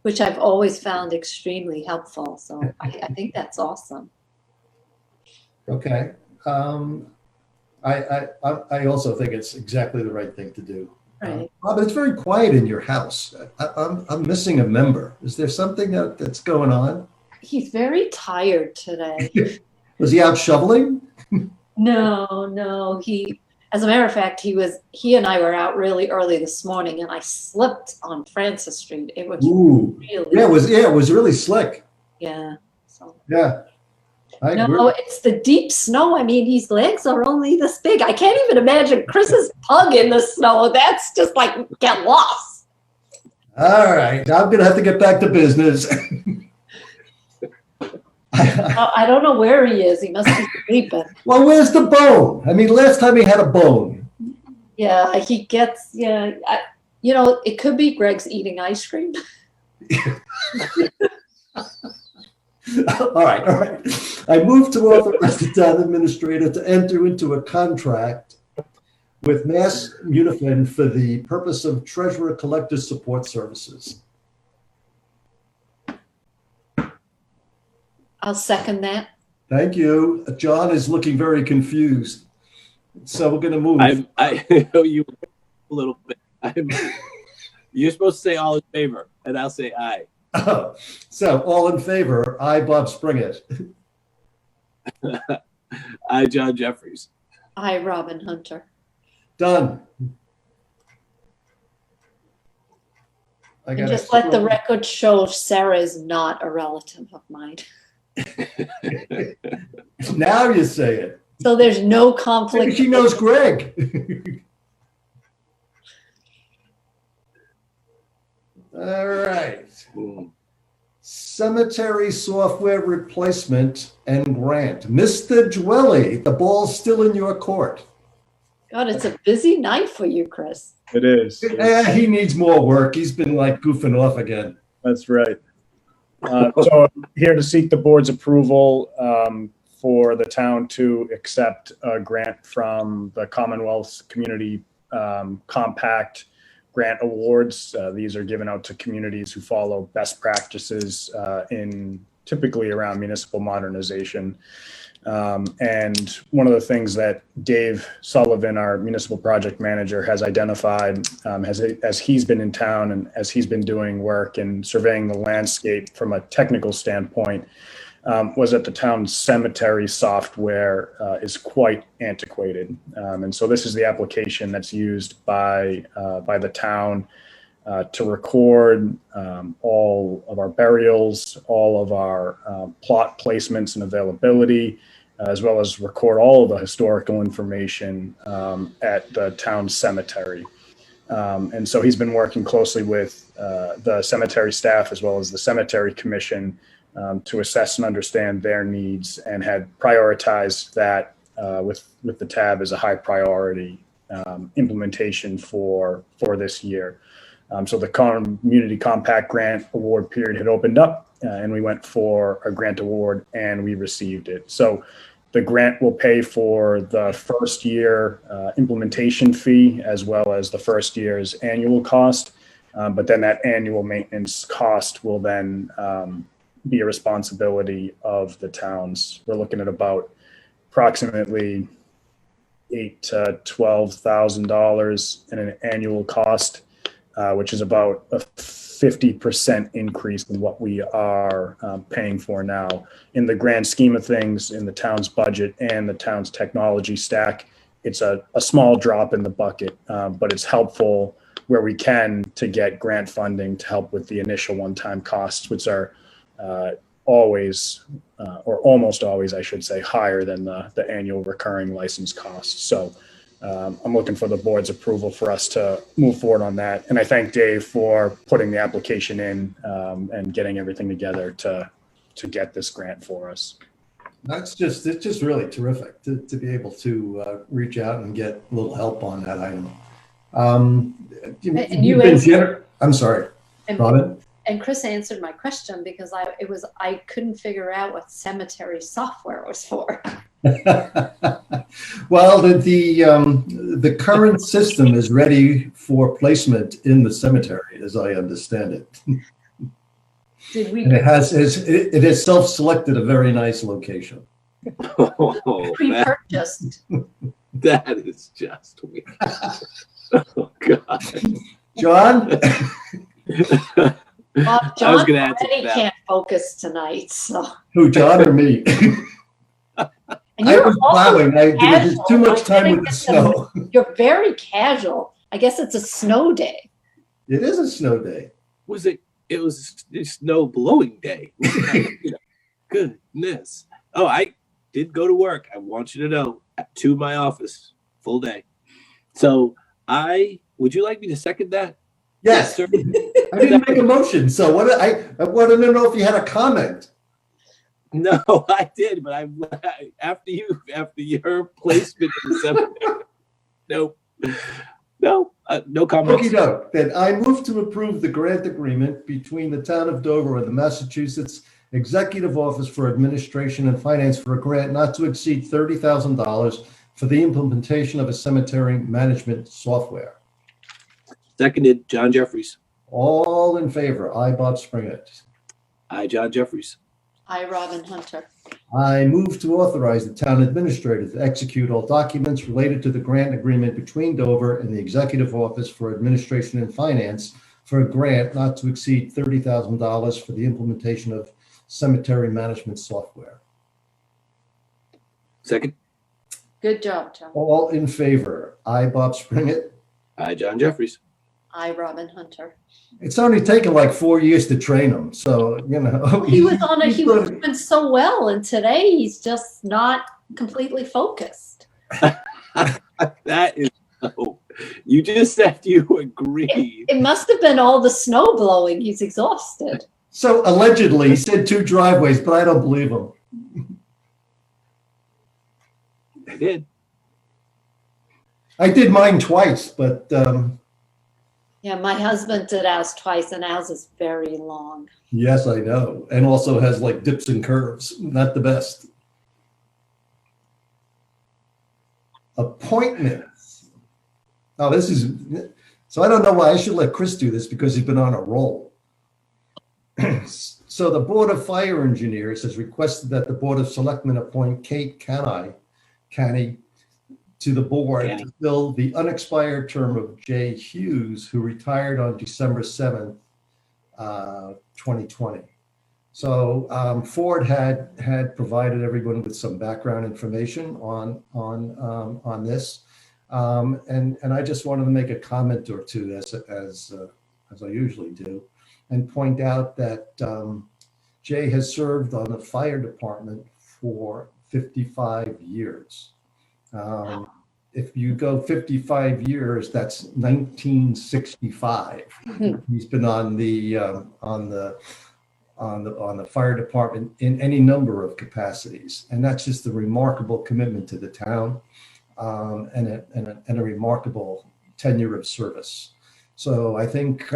Speaker 6: which I've always found extremely helpful. So I think that's awesome.
Speaker 1: Okay. I also think it's exactly the right thing to do.
Speaker 6: Right.
Speaker 1: But it's very quiet in your house. I'm missing a member. Is there something that's going on?
Speaker 6: He's very tired today.
Speaker 1: Was he out shoveling?
Speaker 6: No. As a matter of fact, he and I were out really early this morning, and I slipped on Francis Street. It was
Speaker 1: it was really slick.
Speaker 6: Yeah. So.
Speaker 1: Yeah.
Speaker 6: No, it's the deep snow. I mean, his legs are only this big. I can't even imagine Chris's pug in the snow. That's just like get lost.
Speaker 1: All right, I'm gonna have to get back to business.
Speaker 6: I don't know where he is. He must be sleeping.
Speaker 1: Well, where's the bone? I mean, last time he had a bone.
Speaker 6: Yeah, he gets. Yeah, it could be Greg's eating ice cream.
Speaker 1: All right. I move to authorize the town administrator to enter into a contract with Mass Munifin for the purpose of treasurer collector support services.
Speaker 6: I'll second that.
Speaker 1: Thank you. John is looking very confused. So we're going to move.
Speaker 2: I know you a little bit. You're supposed to say all in favor, and I'll say aye.
Speaker 1: Oh, so all in favor, aye, Bob Springett.
Speaker 2: Aye, John Jeffries.
Speaker 6: Aye, Robin Hunter.
Speaker 1: Done. I
Speaker 6: And
Speaker 1: got
Speaker 6: just let the record show Sarah is not a relative of mine.
Speaker 1: Now you say it.
Speaker 6: So there's no
Speaker 1: Maybe
Speaker 6: conflict.
Speaker 1: she knows Greg. All right. Cemetery software replacement and grant. Mr. Dwelly, the ball's still in your court.
Speaker 6: God, it's a busy night for you, Chris.
Speaker 12: It is.
Speaker 1: He needs more work. He's been like goofing off again.
Speaker 12: That's right. So I'm here to seek the board's approval for the town to accept a grant from the Commonwealth's Community Compact Grant Awards. These are given out to communities who follow best practices in typically around municipal modernization. And one of the things that Dave Sullivan, our municipal project manager, has identified as he's been in town and as he's been doing work and surveying the landscape from a technical standpoint, was that the town's cemetery software is quite antiquated. And so this is the application that's used by the town to record all of our burials, all of our plot placements and availability, as well as record all of the historical information at the town cemetery. And so he's been working closely with the cemetery staff as well as the cemetery commission to assess and understand their needs, and had prioritized that with the tab as a high priority implementation for this year. So the Community Compact Grant Award period had opened up, and we went for a grant award and we received it. So the grant will pay for the first year implementation fee as well as the first year's annual cost. But then that annual maintenance cost will then be a responsibility of the towns. We're looking at about approximately $8,000 to $12,000 in an annual cost, which is about a 50% increase in what we are paying for now. In the grand scheme of things, in the town's budget and the town's technology stack, it's a small drop in the bucket, but it's helpful where we can to get grant funding to help with the initial one-time costs, which are always, or almost always, I should say, higher than the annual recurring license costs. So I'm looking for the board's approval for us to move forward on that. And I thank Dave for putting the application in and getting everything together to get this grant for us.
Speaker 1: It's just really terrific to be able to reach out and get a little help on that item. I'm sorry, Robin.
Speaker 6: And Chris answered my question because I couldn't figure out what cemetery software was for.
Speaker 1: Well, the current system is ready for placement in the cemetery, as I understand it.
Speaker 6: Did we?
Speaker 1: And it has self-selected a very nice location.
Speaker 6: Pre-purchased.
Speaker 2: That is just weird. Oh God,
Speaker 1: John.
Speaker 6: Well,
Speaker 2: I was
Speaker 6: John
Speaker 2: gonna add to
Speaker 6: already
Speaker 2: that.
Speaker 6: can't focus tonight, so.
Speaker 1: Who, John or me?
Speaker 6: And
Speaker 1: I
Speaker 6: you're
Speaker 1: was
Speaker 6: also
Speaker 1: plowing. There was
Speaker 6: casual.
Speaker 1: too much
Speaker 6: I
Speaker 1: time
Speaker 6: think
Speaker 1: with the
Speaker 6: it's
Speaker 1: snow.
Speaker 6: You're very casual. I guess it's a snow day.
Speaker 1: It is a snow day.
Speaker 2: It was a snow blowing day. Goodness. Oh, I did go to work. I want you to know, to my office, full day. So would you like me to second that?
Speaker 1: Yes.
Speaker 2: Sir.
Speaker 1: I didn't make a motion, so I wanted to know if you had a comment.
Speaker 2: No, I did, but after your placement in the cemetery. Nope. No comments.
Speaker 1: Okey doke. Then I move to approve the grant agreement between the town of Dover and the Massachusetts Executive Office for Administration and Finance for a grant not to exceed $30,000 for the implementation of a cemetery management software.
Speaker 2: Seconded, John Jeffries.
Speaker 1: All in favor? I, Bob Springett.
Speaker 2: I, John Jeffries.
Speaker 6: Hi, Robin Hunter.
Speaker 1: I move to authorize the town administrator to execute all documents related to the grant agreement between Dover and the Executive Office for Administration and Finance for a grant not to exceed $30,000 for the implementation of cemetery management software.
Speaker 2: Second.
Speaker 6: Good job, John.
Speaker 1: All in favor? I, Bob Springett.
Speaker 2: I, John Jeffries.
Speaker 6: I, Robin Hunter.
Speaker 1: It's only taken like 4 years to train him, so, you know.
Speaker 6: He was on it. He was
Speaker 1: sort of-
Speaker 6: doing so well, and today he's just not completely focused.
Speaker 2: That is so. You just said you agree.
Speaker 6: It must have been all the snow blowing. He's exhausted.
Speaker 1: So allegedly, he said 2 driveways, but I don't believe him.
Speaker 2: I did.
Speaker 1: I did mine twice, but
Speaker 6: Yeah, my husband did ours twice, and ours is very long.
Speaker 1: yes, I know. And also has like dips and curves. Not the best. Appointments. Oh, this is, so I don't know why I should let Chris do this because he's been on a roll. So the Board of Fire Engineers has requested that the Board of Selectmen appoint Kate Canny to the board to fill the unexpired term of Jay Hughes, who retired on December 7th, 2020. So Ford had provided everyone with some background information on this. And I just wanted to make a comment or two as I usually do, and point out that Jay has served on the fire department for 55 years. If you go 55 years, that's 1965. He's been on the fire department in any number of capacities, and that's just a remarkable commitment to the town, and a remarkable tenure of service. So I think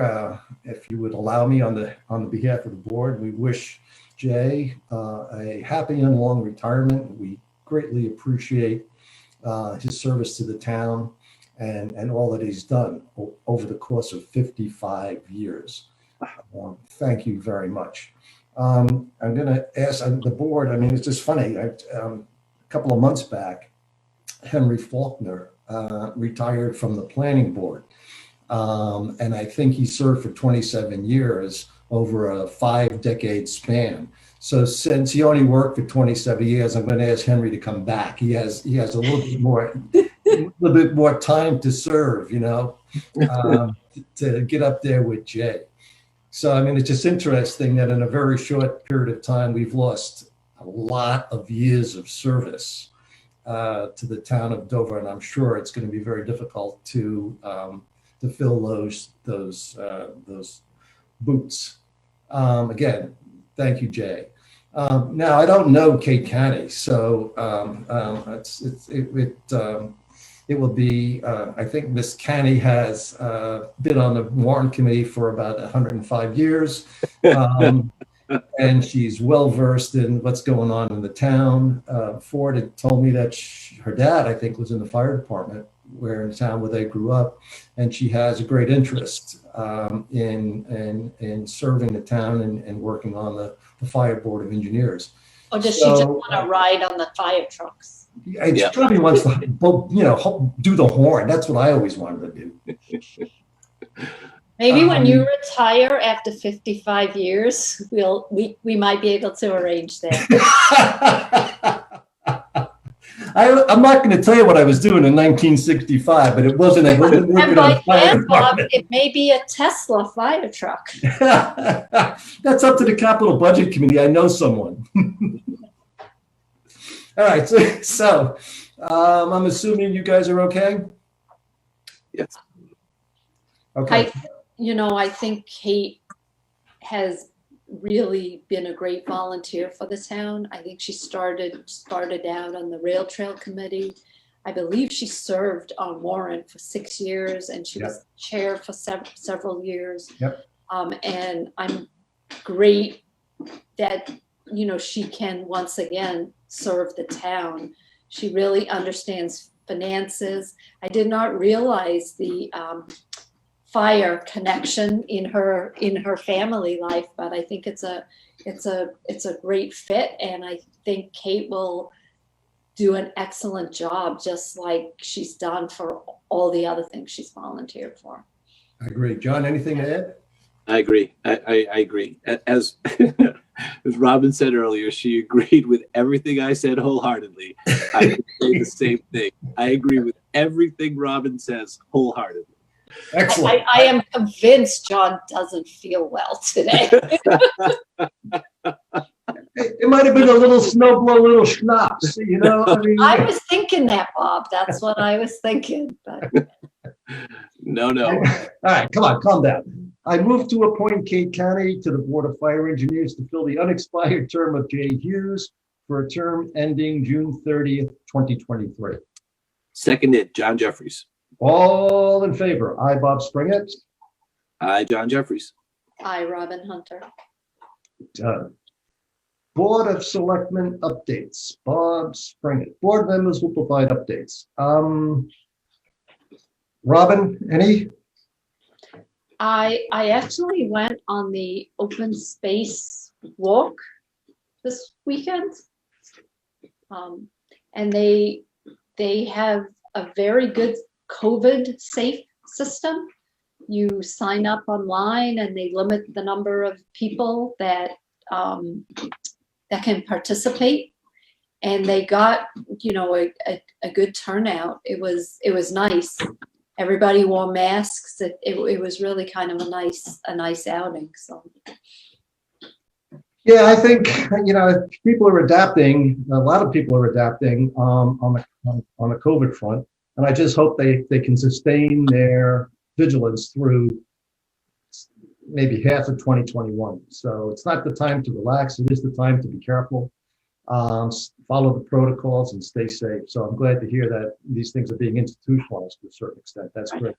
Speaker 1: if you would allow me on the behalf of the board, we wish Jay a happy and long retirement. We greatly appreciate his service to the town and all that he's done over the course of 55 years. Thank you very much. I'm going to ask the board, I mean, it's just funny. A couple of months back, Henry Faulkner retired from the planning board. And I think he served for 27 years over a 5-decade span. So since he only worked for 27 years, I'm going to ask Henry to come back. He has a little bit more time to serve, you know, to get up there with Jay. So, I mean, it's just interesting that in a very short period of time, we've lost a lot of years of service to the town of Dover, and I'm sure it's going to be very difficult to fill those boots. Again, thank you, Jay. Now, I don't know Kate Canny, so it will be, I think Miss Canny has been on the warrant committee for about 105 years. And she's well-versed in what's going on in the town. Ford had told me that her dad, I think, was in the fire department in the town where they grew up. And she has a great interest in serving the town and working on the fire board of engineers.
Speaker 6: Or does she just want to ride on the fire trucks?
Speaker 1: She probably wants to, do the horn. That's what I always wanted to do.
Speaker 6: Maybe when you retire after 55 years, we might be able to arrange that.
Speaker 1: I'm not going to tell you what I was doing in 1965, but it wasn't working
Speaker 6: And
Speaker 1: on
Speaker 6: by
Speaker 1: the fire
Speaker 6: then, Bob,
Speaker 1: department.
Speaker 6: it may be a Tesla fire truck.
Speaker 1: That's up to the capital budget committee. I know someone. All right, so I'm assuming you guys are okay?
Speaker 2: Yes.
Speaker 1: Okay.
Speaker 6: I think Kate has really been a great volunteer for the town. I think she started out on the rail trail committee. I believe she served on warrant for 6 years, and she was chair for several years.
Speaker 1: Yep.
Speaker 6: And I'm great that, she can once again serve the town. She really understands finances. I did not realize the fire connection in her family life, but I think it's a great fit, and I think Kate will do an excellent job, just like she's done for all the other things she's volunteered for.
Speaker 1: I agree. John, anything to add?
Speaker 2: I agree. I agree. As Robin said earlier, she agreed with everything I said wholeheartedly. I would say the same thing. I agree with everything Robin says wholeheartedly.
Speaker 1: Excellent.
Speaker 6: I am convinced John doesn't feel well today.
Speaker 1: It might have been a little snowblow, little schnapps, you know? I mean,
Speaker 6: I was thinking that, Bob. That's what I was thinking. But
Speaker 2: No.
Speaker 1: all right, come on, calm down. I move to appoint Kate County to the Board of Fire Engineers to fill the unexpired term of Jay Hughes for a term ending June 30th, 2023.
Speaker 2: Seconded, John Jeffries.
Speaker 1: All in favor? I, Bob Springett.
Speaker 2: Aye, John Jeffries.
Speaker 6: hi, Robin Hunter.
Speaker 1: Done. Board of Selectmen updates. Bob Springett. Board members will provide updates. Robin, any?
Speaker 6: I actually went on the open space walk this weekend. And they have a very good COVID safe system. You sign up online and they limit the number of people that can participate. And they got, a good turnout. It was nice. Everybody wore masks. It was really kind of a nice outing. So.
Speaker 1: Yeah, I think, people are adapting. A lot of people are adapting on the COVID front. And I just hope they can sustain their vigilance through maybe half of 2021. So it's not the time to relax. It is the time to be careful, follow the protocols and stay safe. So I'm glad to hear that these things are being institutionalized to a certain extent. That's great.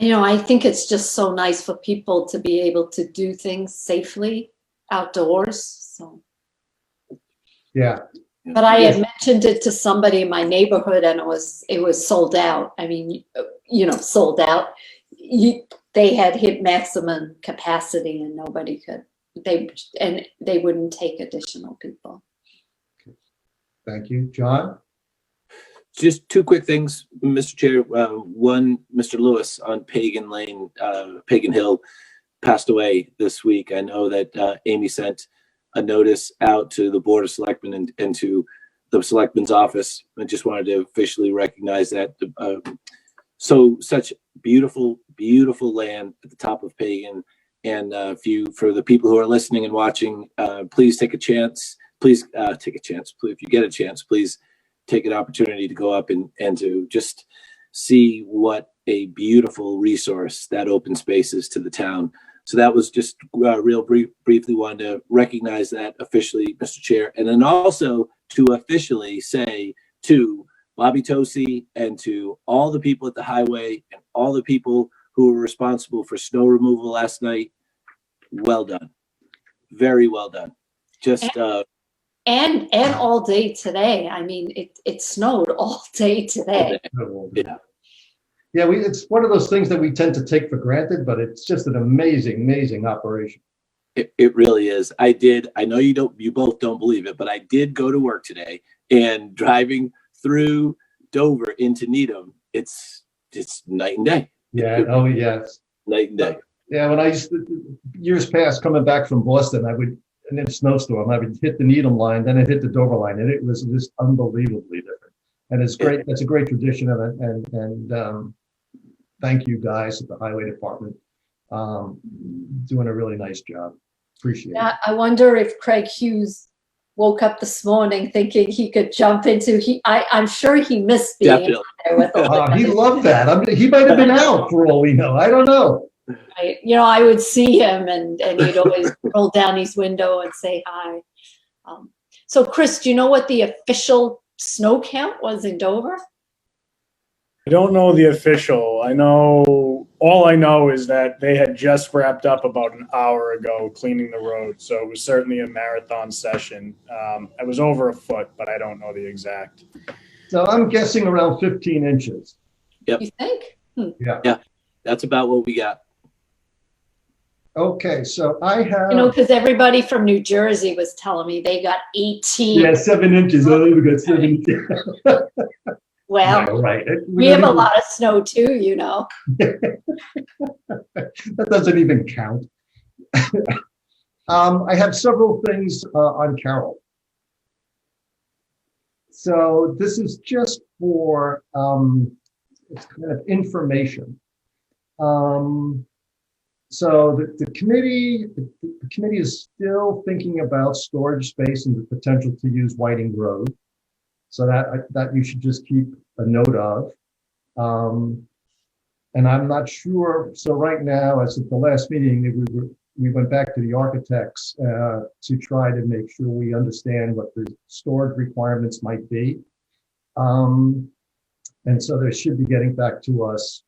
Speaker 6: I think it's just so nice for people to be able to do things safely outdoors. So.
Speaker 1: Yeah.
Speaker 6: But I had mentioned it to somebody in my neighborhood and it was sold out. I mean, sold out. They had hit maximum capacity and nobody could. They wouldn't take additional people.
Speaker 1: Thank you, John.
Speaker 2: Just two quick things, Mr. Chair. One, Mr. Lewis on Pagan Lane, Pagan Hill, passed away this week. I know that Amy sent a notice out to the Board of Selectmen and to the Selectmen's office. I just wanted to officially recognize that. Such beautiful, beautiful land at the top of Pagan. And for the people who are listening and watching, please take a chance. Please take a chance. If you get a chance, please take an opportunity to go up and to just see what a beautiful resource that open space is to the town. So that was just real briefly wanted to recognize that officially, Mr. Chair. And then also to officially say to Bobby Tosi and to all the people at the highway and all the people who were responsible for snow removal last night, well done. Very well done. Just
Speaker 6: and all day today. I mean, it snowed all day today.
Speaker 1: Yeah, it's one of those things that we tend to take for granted, but it's just an amazing operation.
Speaker 2: It really is. I know you both don't believe it, but I did go to work today, and driving through Dover into Needham, it's night and day.
Speaker 1: Yeah. Oh, yes.
Speaker 2: Night and day.
Speaker 1: Yeah. When I years past coming back from Boston, in a snowstorm, I would hit the Needham line, then I'd hit the Dover line, and it was just unbelievably different. And it's great. That's a great tradition of it. And thank you guys at the Highway Department. Doing a really nice job. Appreciate it.
Speaker 6: I wonder if Craig Hughes woke up this morning thinking he could jump into, I'm sure he missed being out there with us.
Speaker 1: He loved that. He might have been out for all we know. I don't know.
Speaker 6: I would see him and he'd always roll down his window and say hi. So Chris, do you know what the official snow count was in Dover?
Speaker 12: I don't know the official. All I know is that they had just wrapped up about an hour ago cleaning the road. So it was certainly a marathon session. I was over a foot, but I don't know the exact.
Speaker 1: So I'm guessing around 15 inches.
Speaker 2: Yep.
Speaker 6: You think?
Speaker 1: Yeah.
Speaker 2: That's about what we got.
Speaker 1: Okay, so I have...
Speaker 6: because everybody from New Jersey was telling me they got 18.
Speaker 1: Yeah, 7 inches. Oh, we got 7 inches.
Speaker 6: Well,
Speaker 1: yeah, right.
Speaker 6: We have a lot of snow too,
Speaker 1: That doesn't even count. I have several things on Carol. So this is just for it's kind of information. So the committee is still thinking about storage space and the potential to use Whiting Road. So that you should just keep a note of. And I'm not sure. So right now, as at the last meeting, we went back to the architects to try to make sure we understand what the storage requirements might be. And so they should be getting back to us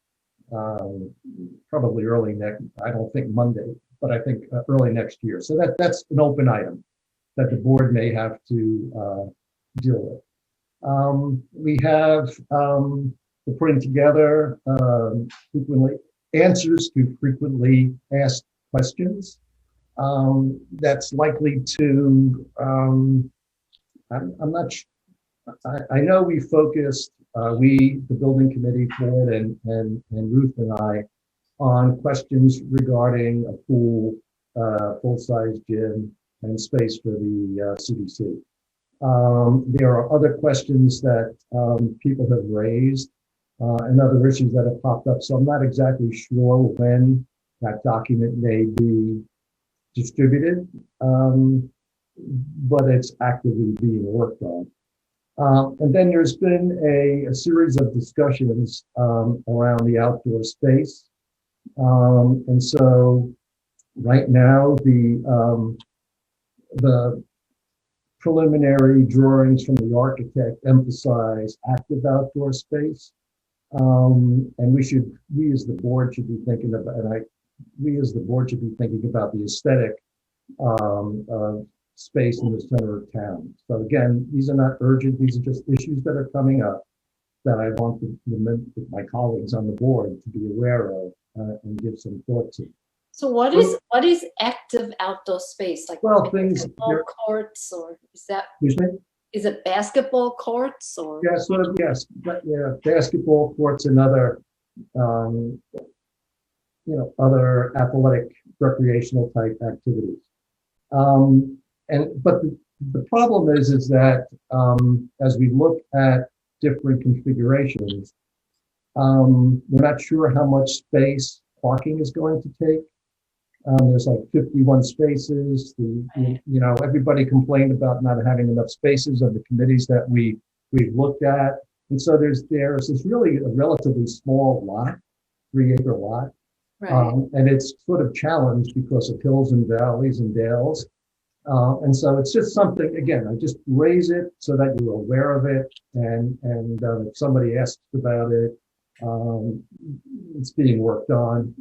Speaker 1: probably early next, I don't think Monday, but I think early next year. So that's an open item that the board may have to deal with. We have we're putting together frequently answers to frequently asked questions. That's likely to I'm not sure. I know we focused, the building committee, Ford and Ruth and I, on questions regarding a pool, full-size gym, and space for the CDC. There are other questions that people have raised and other issues that have popped up. So I'm not exactly sure when that document may be distributed, but it's actively being worked on. And then there's been a series of discussions around the outdoor space. And so right now, the preliminary drawings from the architect emphasize active outdoor space. And we as the board should be thinking about, we as the board should be thinking about the aesthetic of space in the center of town. So again, these are not urgent, these are just issues that are coming up that I want my colleagues on the board to be aware of and give some thought to.
Speaker 6: So what is active outdoor space? Like basketball courts, or is that? Excuse me? Is it basketball courts or?
Speaker 1: Yeah, sort of, yes. But, yeah, basketball courts and other, other athletic recreational type activities. But the problem is that as we look at different configurations, we're not sure how much space parking is going to take. There's like 51 spaces. Everybody complained about not having enough spaces of the committees that we've looked at. And so there's this really a relatively small lot, 3-acre lot.
Speaker 6: Right.
Speaker 1: And it's sort of challenged because of hills and valleys and dales. And so it's just something, again, I just raise it so that you're aware of it. And if somebody asks about it, it's being worked on.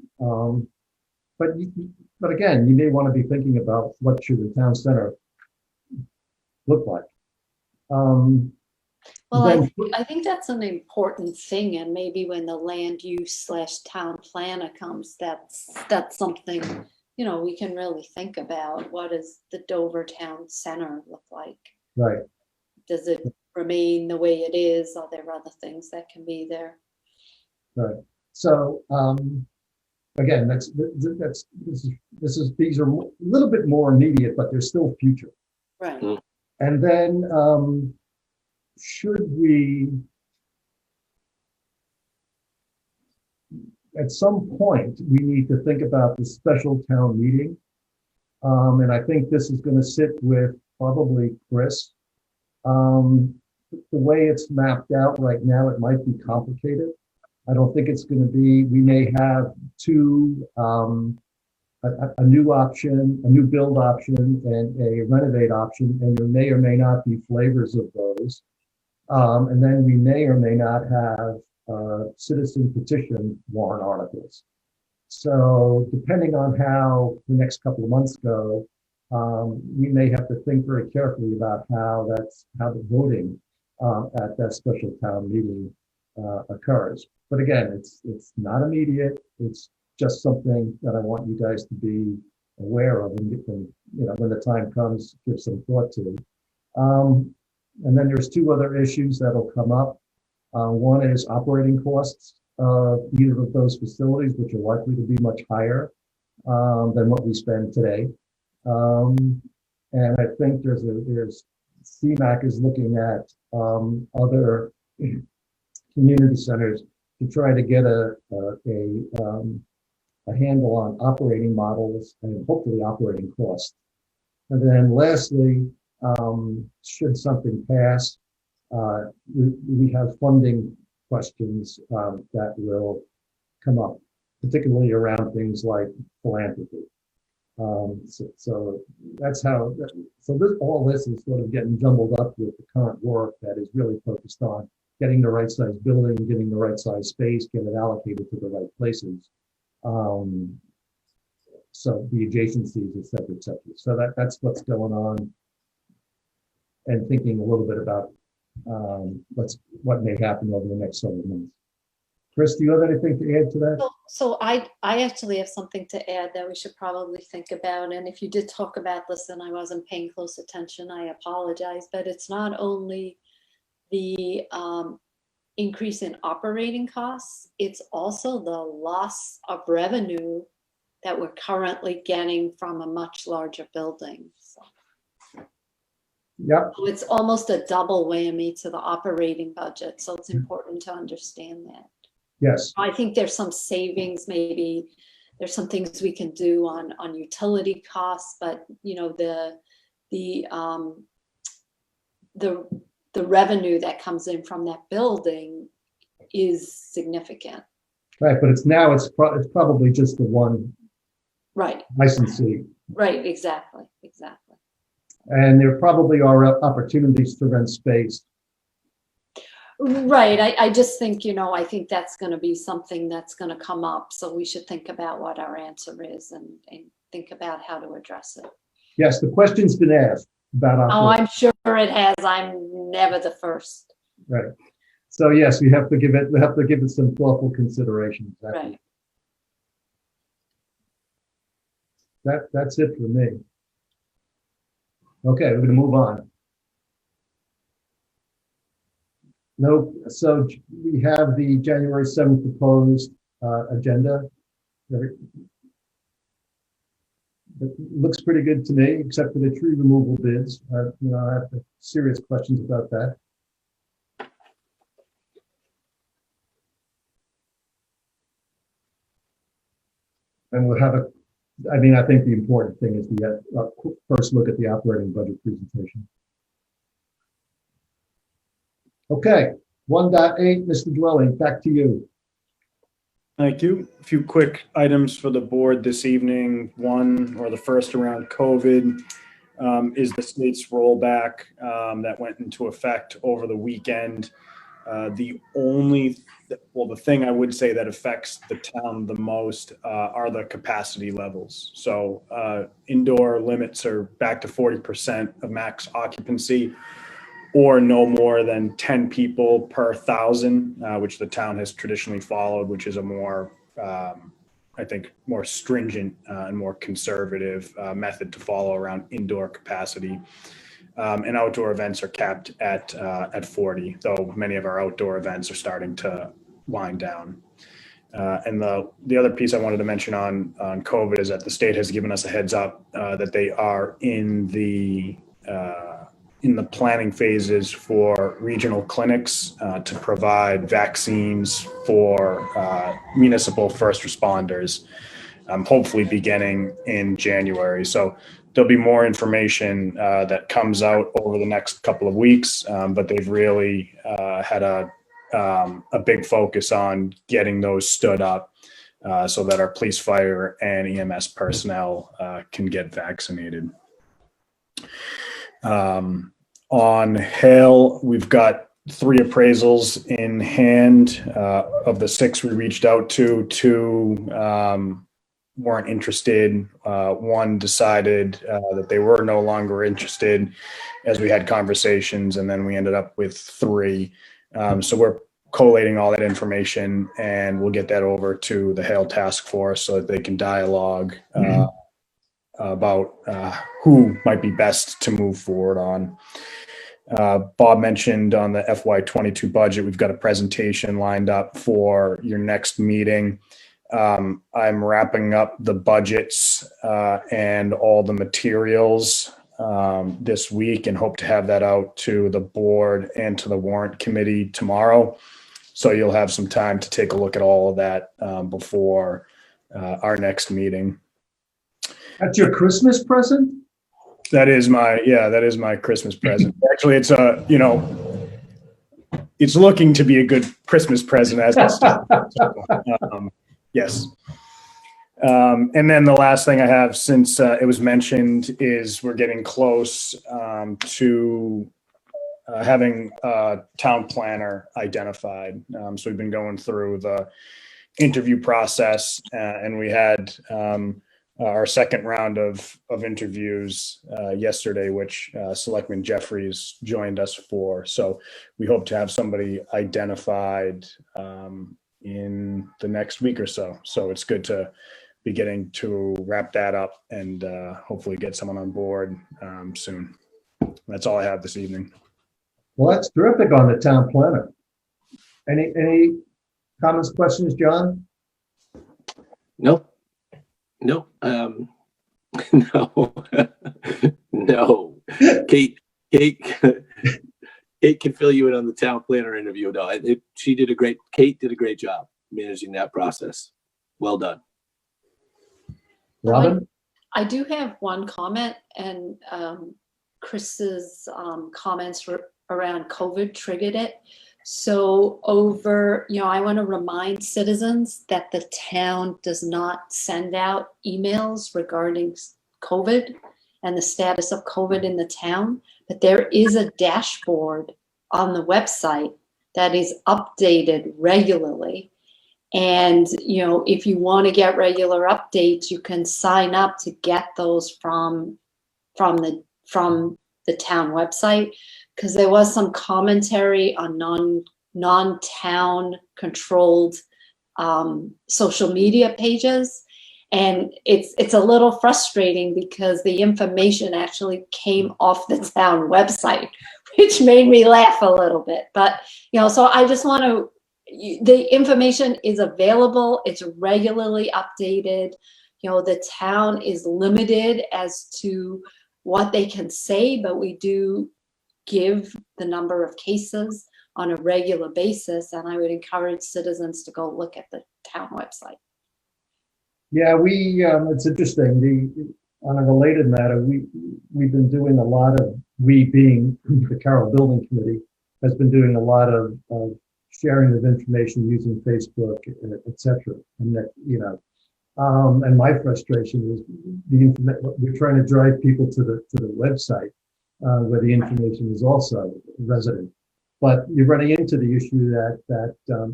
Speaker 1: But again, you may want to be thinking about what should the town center look like.
Speaker 6: Well, I think that's an important thing, and maybe when the land use / town planner comes, that's something we can really think about. What does the Dover town center look like?
Speaker 1: Right. Does
Speaker 6: it remain the way it is? Are there other things that can be there?
Speaker 1: Right. So again, these are a little bit more immediate, but they're still future.
Speaker 6: Right.
Speaker 1: And then should we, at some point, we need to think about the special town meeting. And I think this is going to sit with probably Chris. The way it's mapped out right now, it might be complicated. I don't think it's going to be, we may have two, a new option, a new build option, and a renovate option, and there may or may not be flavors of those. And then we may or may not have citizen petition warrant articles. So depending on how the next couple of months go, we may have to think very carefully about how the voting at that special town meeting occurs. But again, it's not immediate. It's just something that I want you guys to be aware of, and you can, when the time comes, give some thought to. And then there's two other issues that'll come up. One is operating costs of either of those facilities, which are likely to be much higher than what we spend today. And I think there's CMAC is looking at other community centers to try to get a handle on operating models and hopefully operating costs. And then lastly, should something pass, we have funding questions that will come up, particularly around things like philanthropy. So that's how, all this is sort of getting jumbled up with the current work that is really focused on getting the right size building, getting the right size space, get it allocated to the right places. So the adjacencies, et cetera, et cetera. So that's what's going on, and thinking a little bit about what may happen over the next several months. Chris, do you have anything to add to that?
Speaker 6: So I actually have something to add that we should probably think about. And if you did talk about this and I wasn't paying close attention, I apologize. But it's not only the increase in operating costs, it's also the loss of revenue that we're currently getting from a much larger building. So.
Speaker 1: Yep.
Speaker 6: So it's almost a double whammy to the operating budget. So it's important to understand that.
Speaker 1: Yes.
Speaker 6: I think there's some savings, maybe there's some things we can do on utility costs, but you know, the revenue that comes in from that building is significant.
Speaker 1: Right, but it's probably just the one
Speaker 6: Right.
Speaker 1: licensee.
Speaker 6: Right, exactly.
Speaker 1: And there probably are opportunities to rent space.
Speaker 6: Right, I just think, you know, I think that's going to be something that's going to come up. So we should think about what our answer is and think about how to address it.
Speaker 1: Yes, the question's been asked about.
Speaker 6: Oh, I'm sure it has. I'm never the first.
Speaker 1: Right. So yes, we have to give it some thoughtful consideration.
Speaker 6: Right.
Speaker 1: That's it for me. Okay, we're going to move on. No, so we have the January 7th proposed agenda. It looks pretty good to me, except for the tree removal bids. I have serious questions about that. And we'll have I think the important thing is the first look at the operating budget presentation. Okay, 1.8, Mr. Dwelling, back to you.
Speaker 12: Thank you. A few quick items for the board this evening. One, or the first around COVID, is the state's rollback that went into effect over the weekend. The thing I would say that affects the town the most are the capacity levels. So indoor limits are back to 40% of max occupancy, or no more than 10 people per 1,000, which the town has traditionally followed, which is a more, I think, more stringent and more conservative method to follow around indoor capacity. And outdoor events are capped at 40, though many of our outdoor events are starting to wind down. And the other piece I wanted to mention on COVID is that the state has given us a heads up that they are in the planning phases for regional clinics to provide vaccines for municipal first responders, hopefully beginning in January. So there'll be more information that comes out over the next couple of weeks, but they've really had a big focus on getting those stood up so that our police, fire, and EMS personnel can get vaccinated. On hail, we've got 3 appraisals in hand. Of the 6 we reached out to, 2 weren't interested. 1 decided that they were no longer interested as we had conversations, and then we ended up with 3. So we're collating all that information, and we'll get that over to the hail task force so that they can dialogue about who might be best to move forward on. Bob mentioned on the FY22 budget, we've got a presentation lined up for your next meeting. I'm wrapping up the budgets and all the materials this week, and hope to have that out to the board and to the warrant committee tomorrow. So you'll have some time to take a look at all of that before our next meeting.
Speaker 1: That's your Christmas present?
Speaker 12: That is my Christmas present. Actually, it's it's looking to be a good Christmas present as it's yes. And then the last thing I have, since it was mentioned, is we're getting close to having a town planner identified. So we've been going through the interview process, and we had our second round of interviews yesterday, which Selectman Jeffries joined us for. So we hope to have somebody identified in the next week or so. So it's good to be getting to wrap that up and hopefully get someone on board soon. That's all I have this evening.
Speaker 1: Well, that's terrific on the town planner. Any comments, questions, John?
Speaker 2: No. No. No. No. Kate can fill you in on the town planner interview. No, Kate did a great job managing that process. Well done.
Speaker 1: Robin?
Speaker 6: I do have one comment, and Chris's comments around COVID triggered it. So I want to remind citizens that the town does not send out emails regarding COVID and the status of COVID in the town, but there is a dashboard on the website that is updated regularly. And, if you want to get regular updates, you can sign up to get those from the town website, because there was some commentary on non-town controlled social media pages. And it's a little frustrating because the information actually came off the town website, which made me laugh a little bit. But, so I just want to, the information is available. It's regularly updated. The town is limited as to what they can say, but we do give the number of cases on a regular basis. And I would encourage citizens to go look at the town website.
Speaker 1: Yeah, it's interesting. On a related matter, we've been doing a lot of, we being the Carroll Building Committee, has been doing a lot of sharing of information using Facebook, etc. And that, and my frustration is we're trying to drive people to the website where the information is also resident. But you're running into the issue that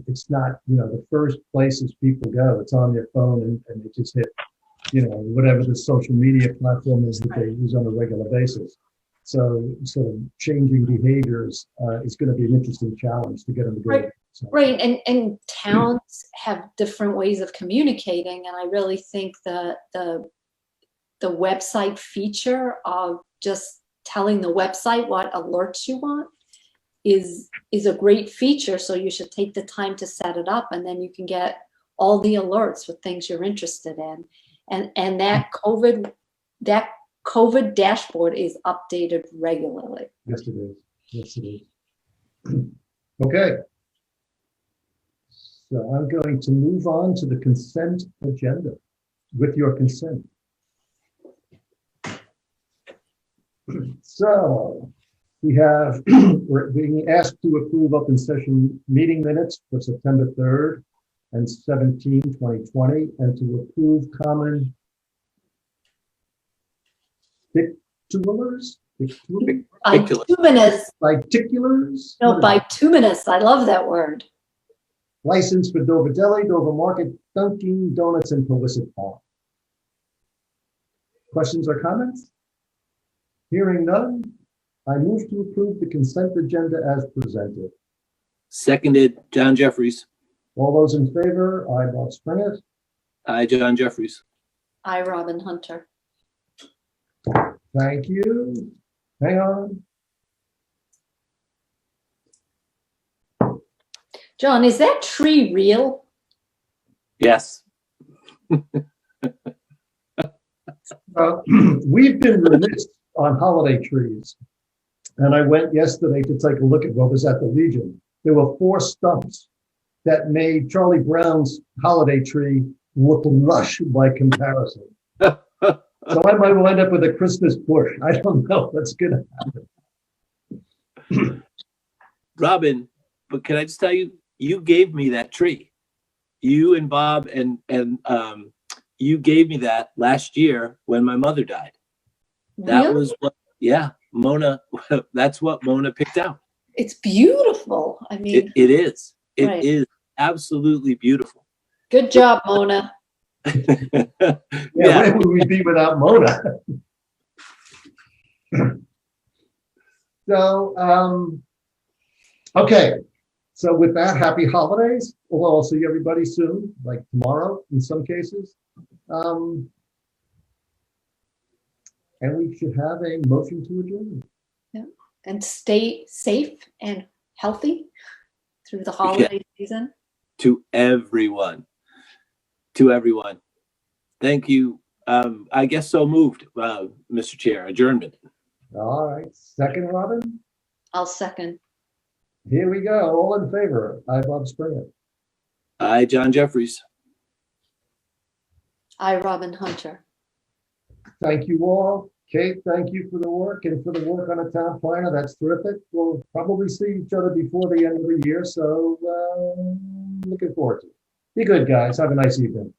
Speaker 1: it's not, the first places people go. It's on their phone and they just hit, whatever the social media platform is that they use on a regular basis. So sort of changing behaviors is going to be an interesting challenge to get them to do it. So.
Speaker 6: Right, and towns have different ways of communicating, and I really think the website feature of just telling the website what alerts you want is a great feature. So you should take the time to set it up, and then you can get all the alerts with things you're interested in. And that COVID dashboard is updated regularly.
Speaker 1: Yes, it is. Yes, it is. Okay. So I'm going to move on to the consent agenda, with your consent. So we're being asked to approve open session meeting minutes for September 3rd and 17, 2020, and to approve common particulars.
Speaker 6: No, bituminous. I love that word.
Speaker 1: License for Dover Deli, Dover Market, Dunkin' Donuts, and Poisson Farm. Questions or comments? Hearing none, I move to approve the consent agenda as presented.
Speaker 2: Seconded, John Jeffries.
Speaker 1: All those in favor, aye, Bob Springer.
Speaker 2: Aye, John Jeffries.
Speaker 6: Aye, Robin Hunter.
Speaker 1: Thank you. Hang on.
Speaker 6: John, is that tree real?
Speaker 2: Yes.
Speaker 1: We've been remiss on holiday trees. And I went yesterday to take a look at what was at the Legion. There were 4 stumps that made Charlie Brown's holiday tree look lush by comparison. So I might wind up with a Christmas bush. I don't know what's gonna happen.
Speaker 2: Robin, but can I just tell you, you gave me that tree. You and Bob and you gave me that last year when my mother died. That
Speaker 6: Really?
Speaker 2: was what, yeah, Mona, that's what Mona picked out.
Speaker 6: It's beautiful. I mean,
Speaker 2: It is. It
Speaker 6: Right.
Speaker 2: is absolutely beautiful.
Speaker 6: good job, Mona.
Speaker 1: Yeah,
Speaker 2: Yeah.
Speaker 1: where would we be without Mona? So, okay. So with that, happy holidays. We'll see everybody soon, like tomorrow in some cases. And we should have a motion to adjourn.
Speaker 6: And stay safe and healthy through the holiday season.
Speaker 2: To everyone. To everyone. Thank you. I guess so moved, Mr. Chair. Adjournment.
Speaker 1: All right. Second, Robin.
Speaker 6: I'll second.
Speaker 1: Here we go. All in favor. I, Bob Springer.
Speaker 2: Aye, John Jeffries.
Speaker 6: I, Robin Hunter.
Speaker 1: Thank you all. Kate, thank you for the work and for the work on a town planner. That's terrific. We'll probably see each other before the end of the year. So looking forward to it. Be good, guys. Have a nice evening.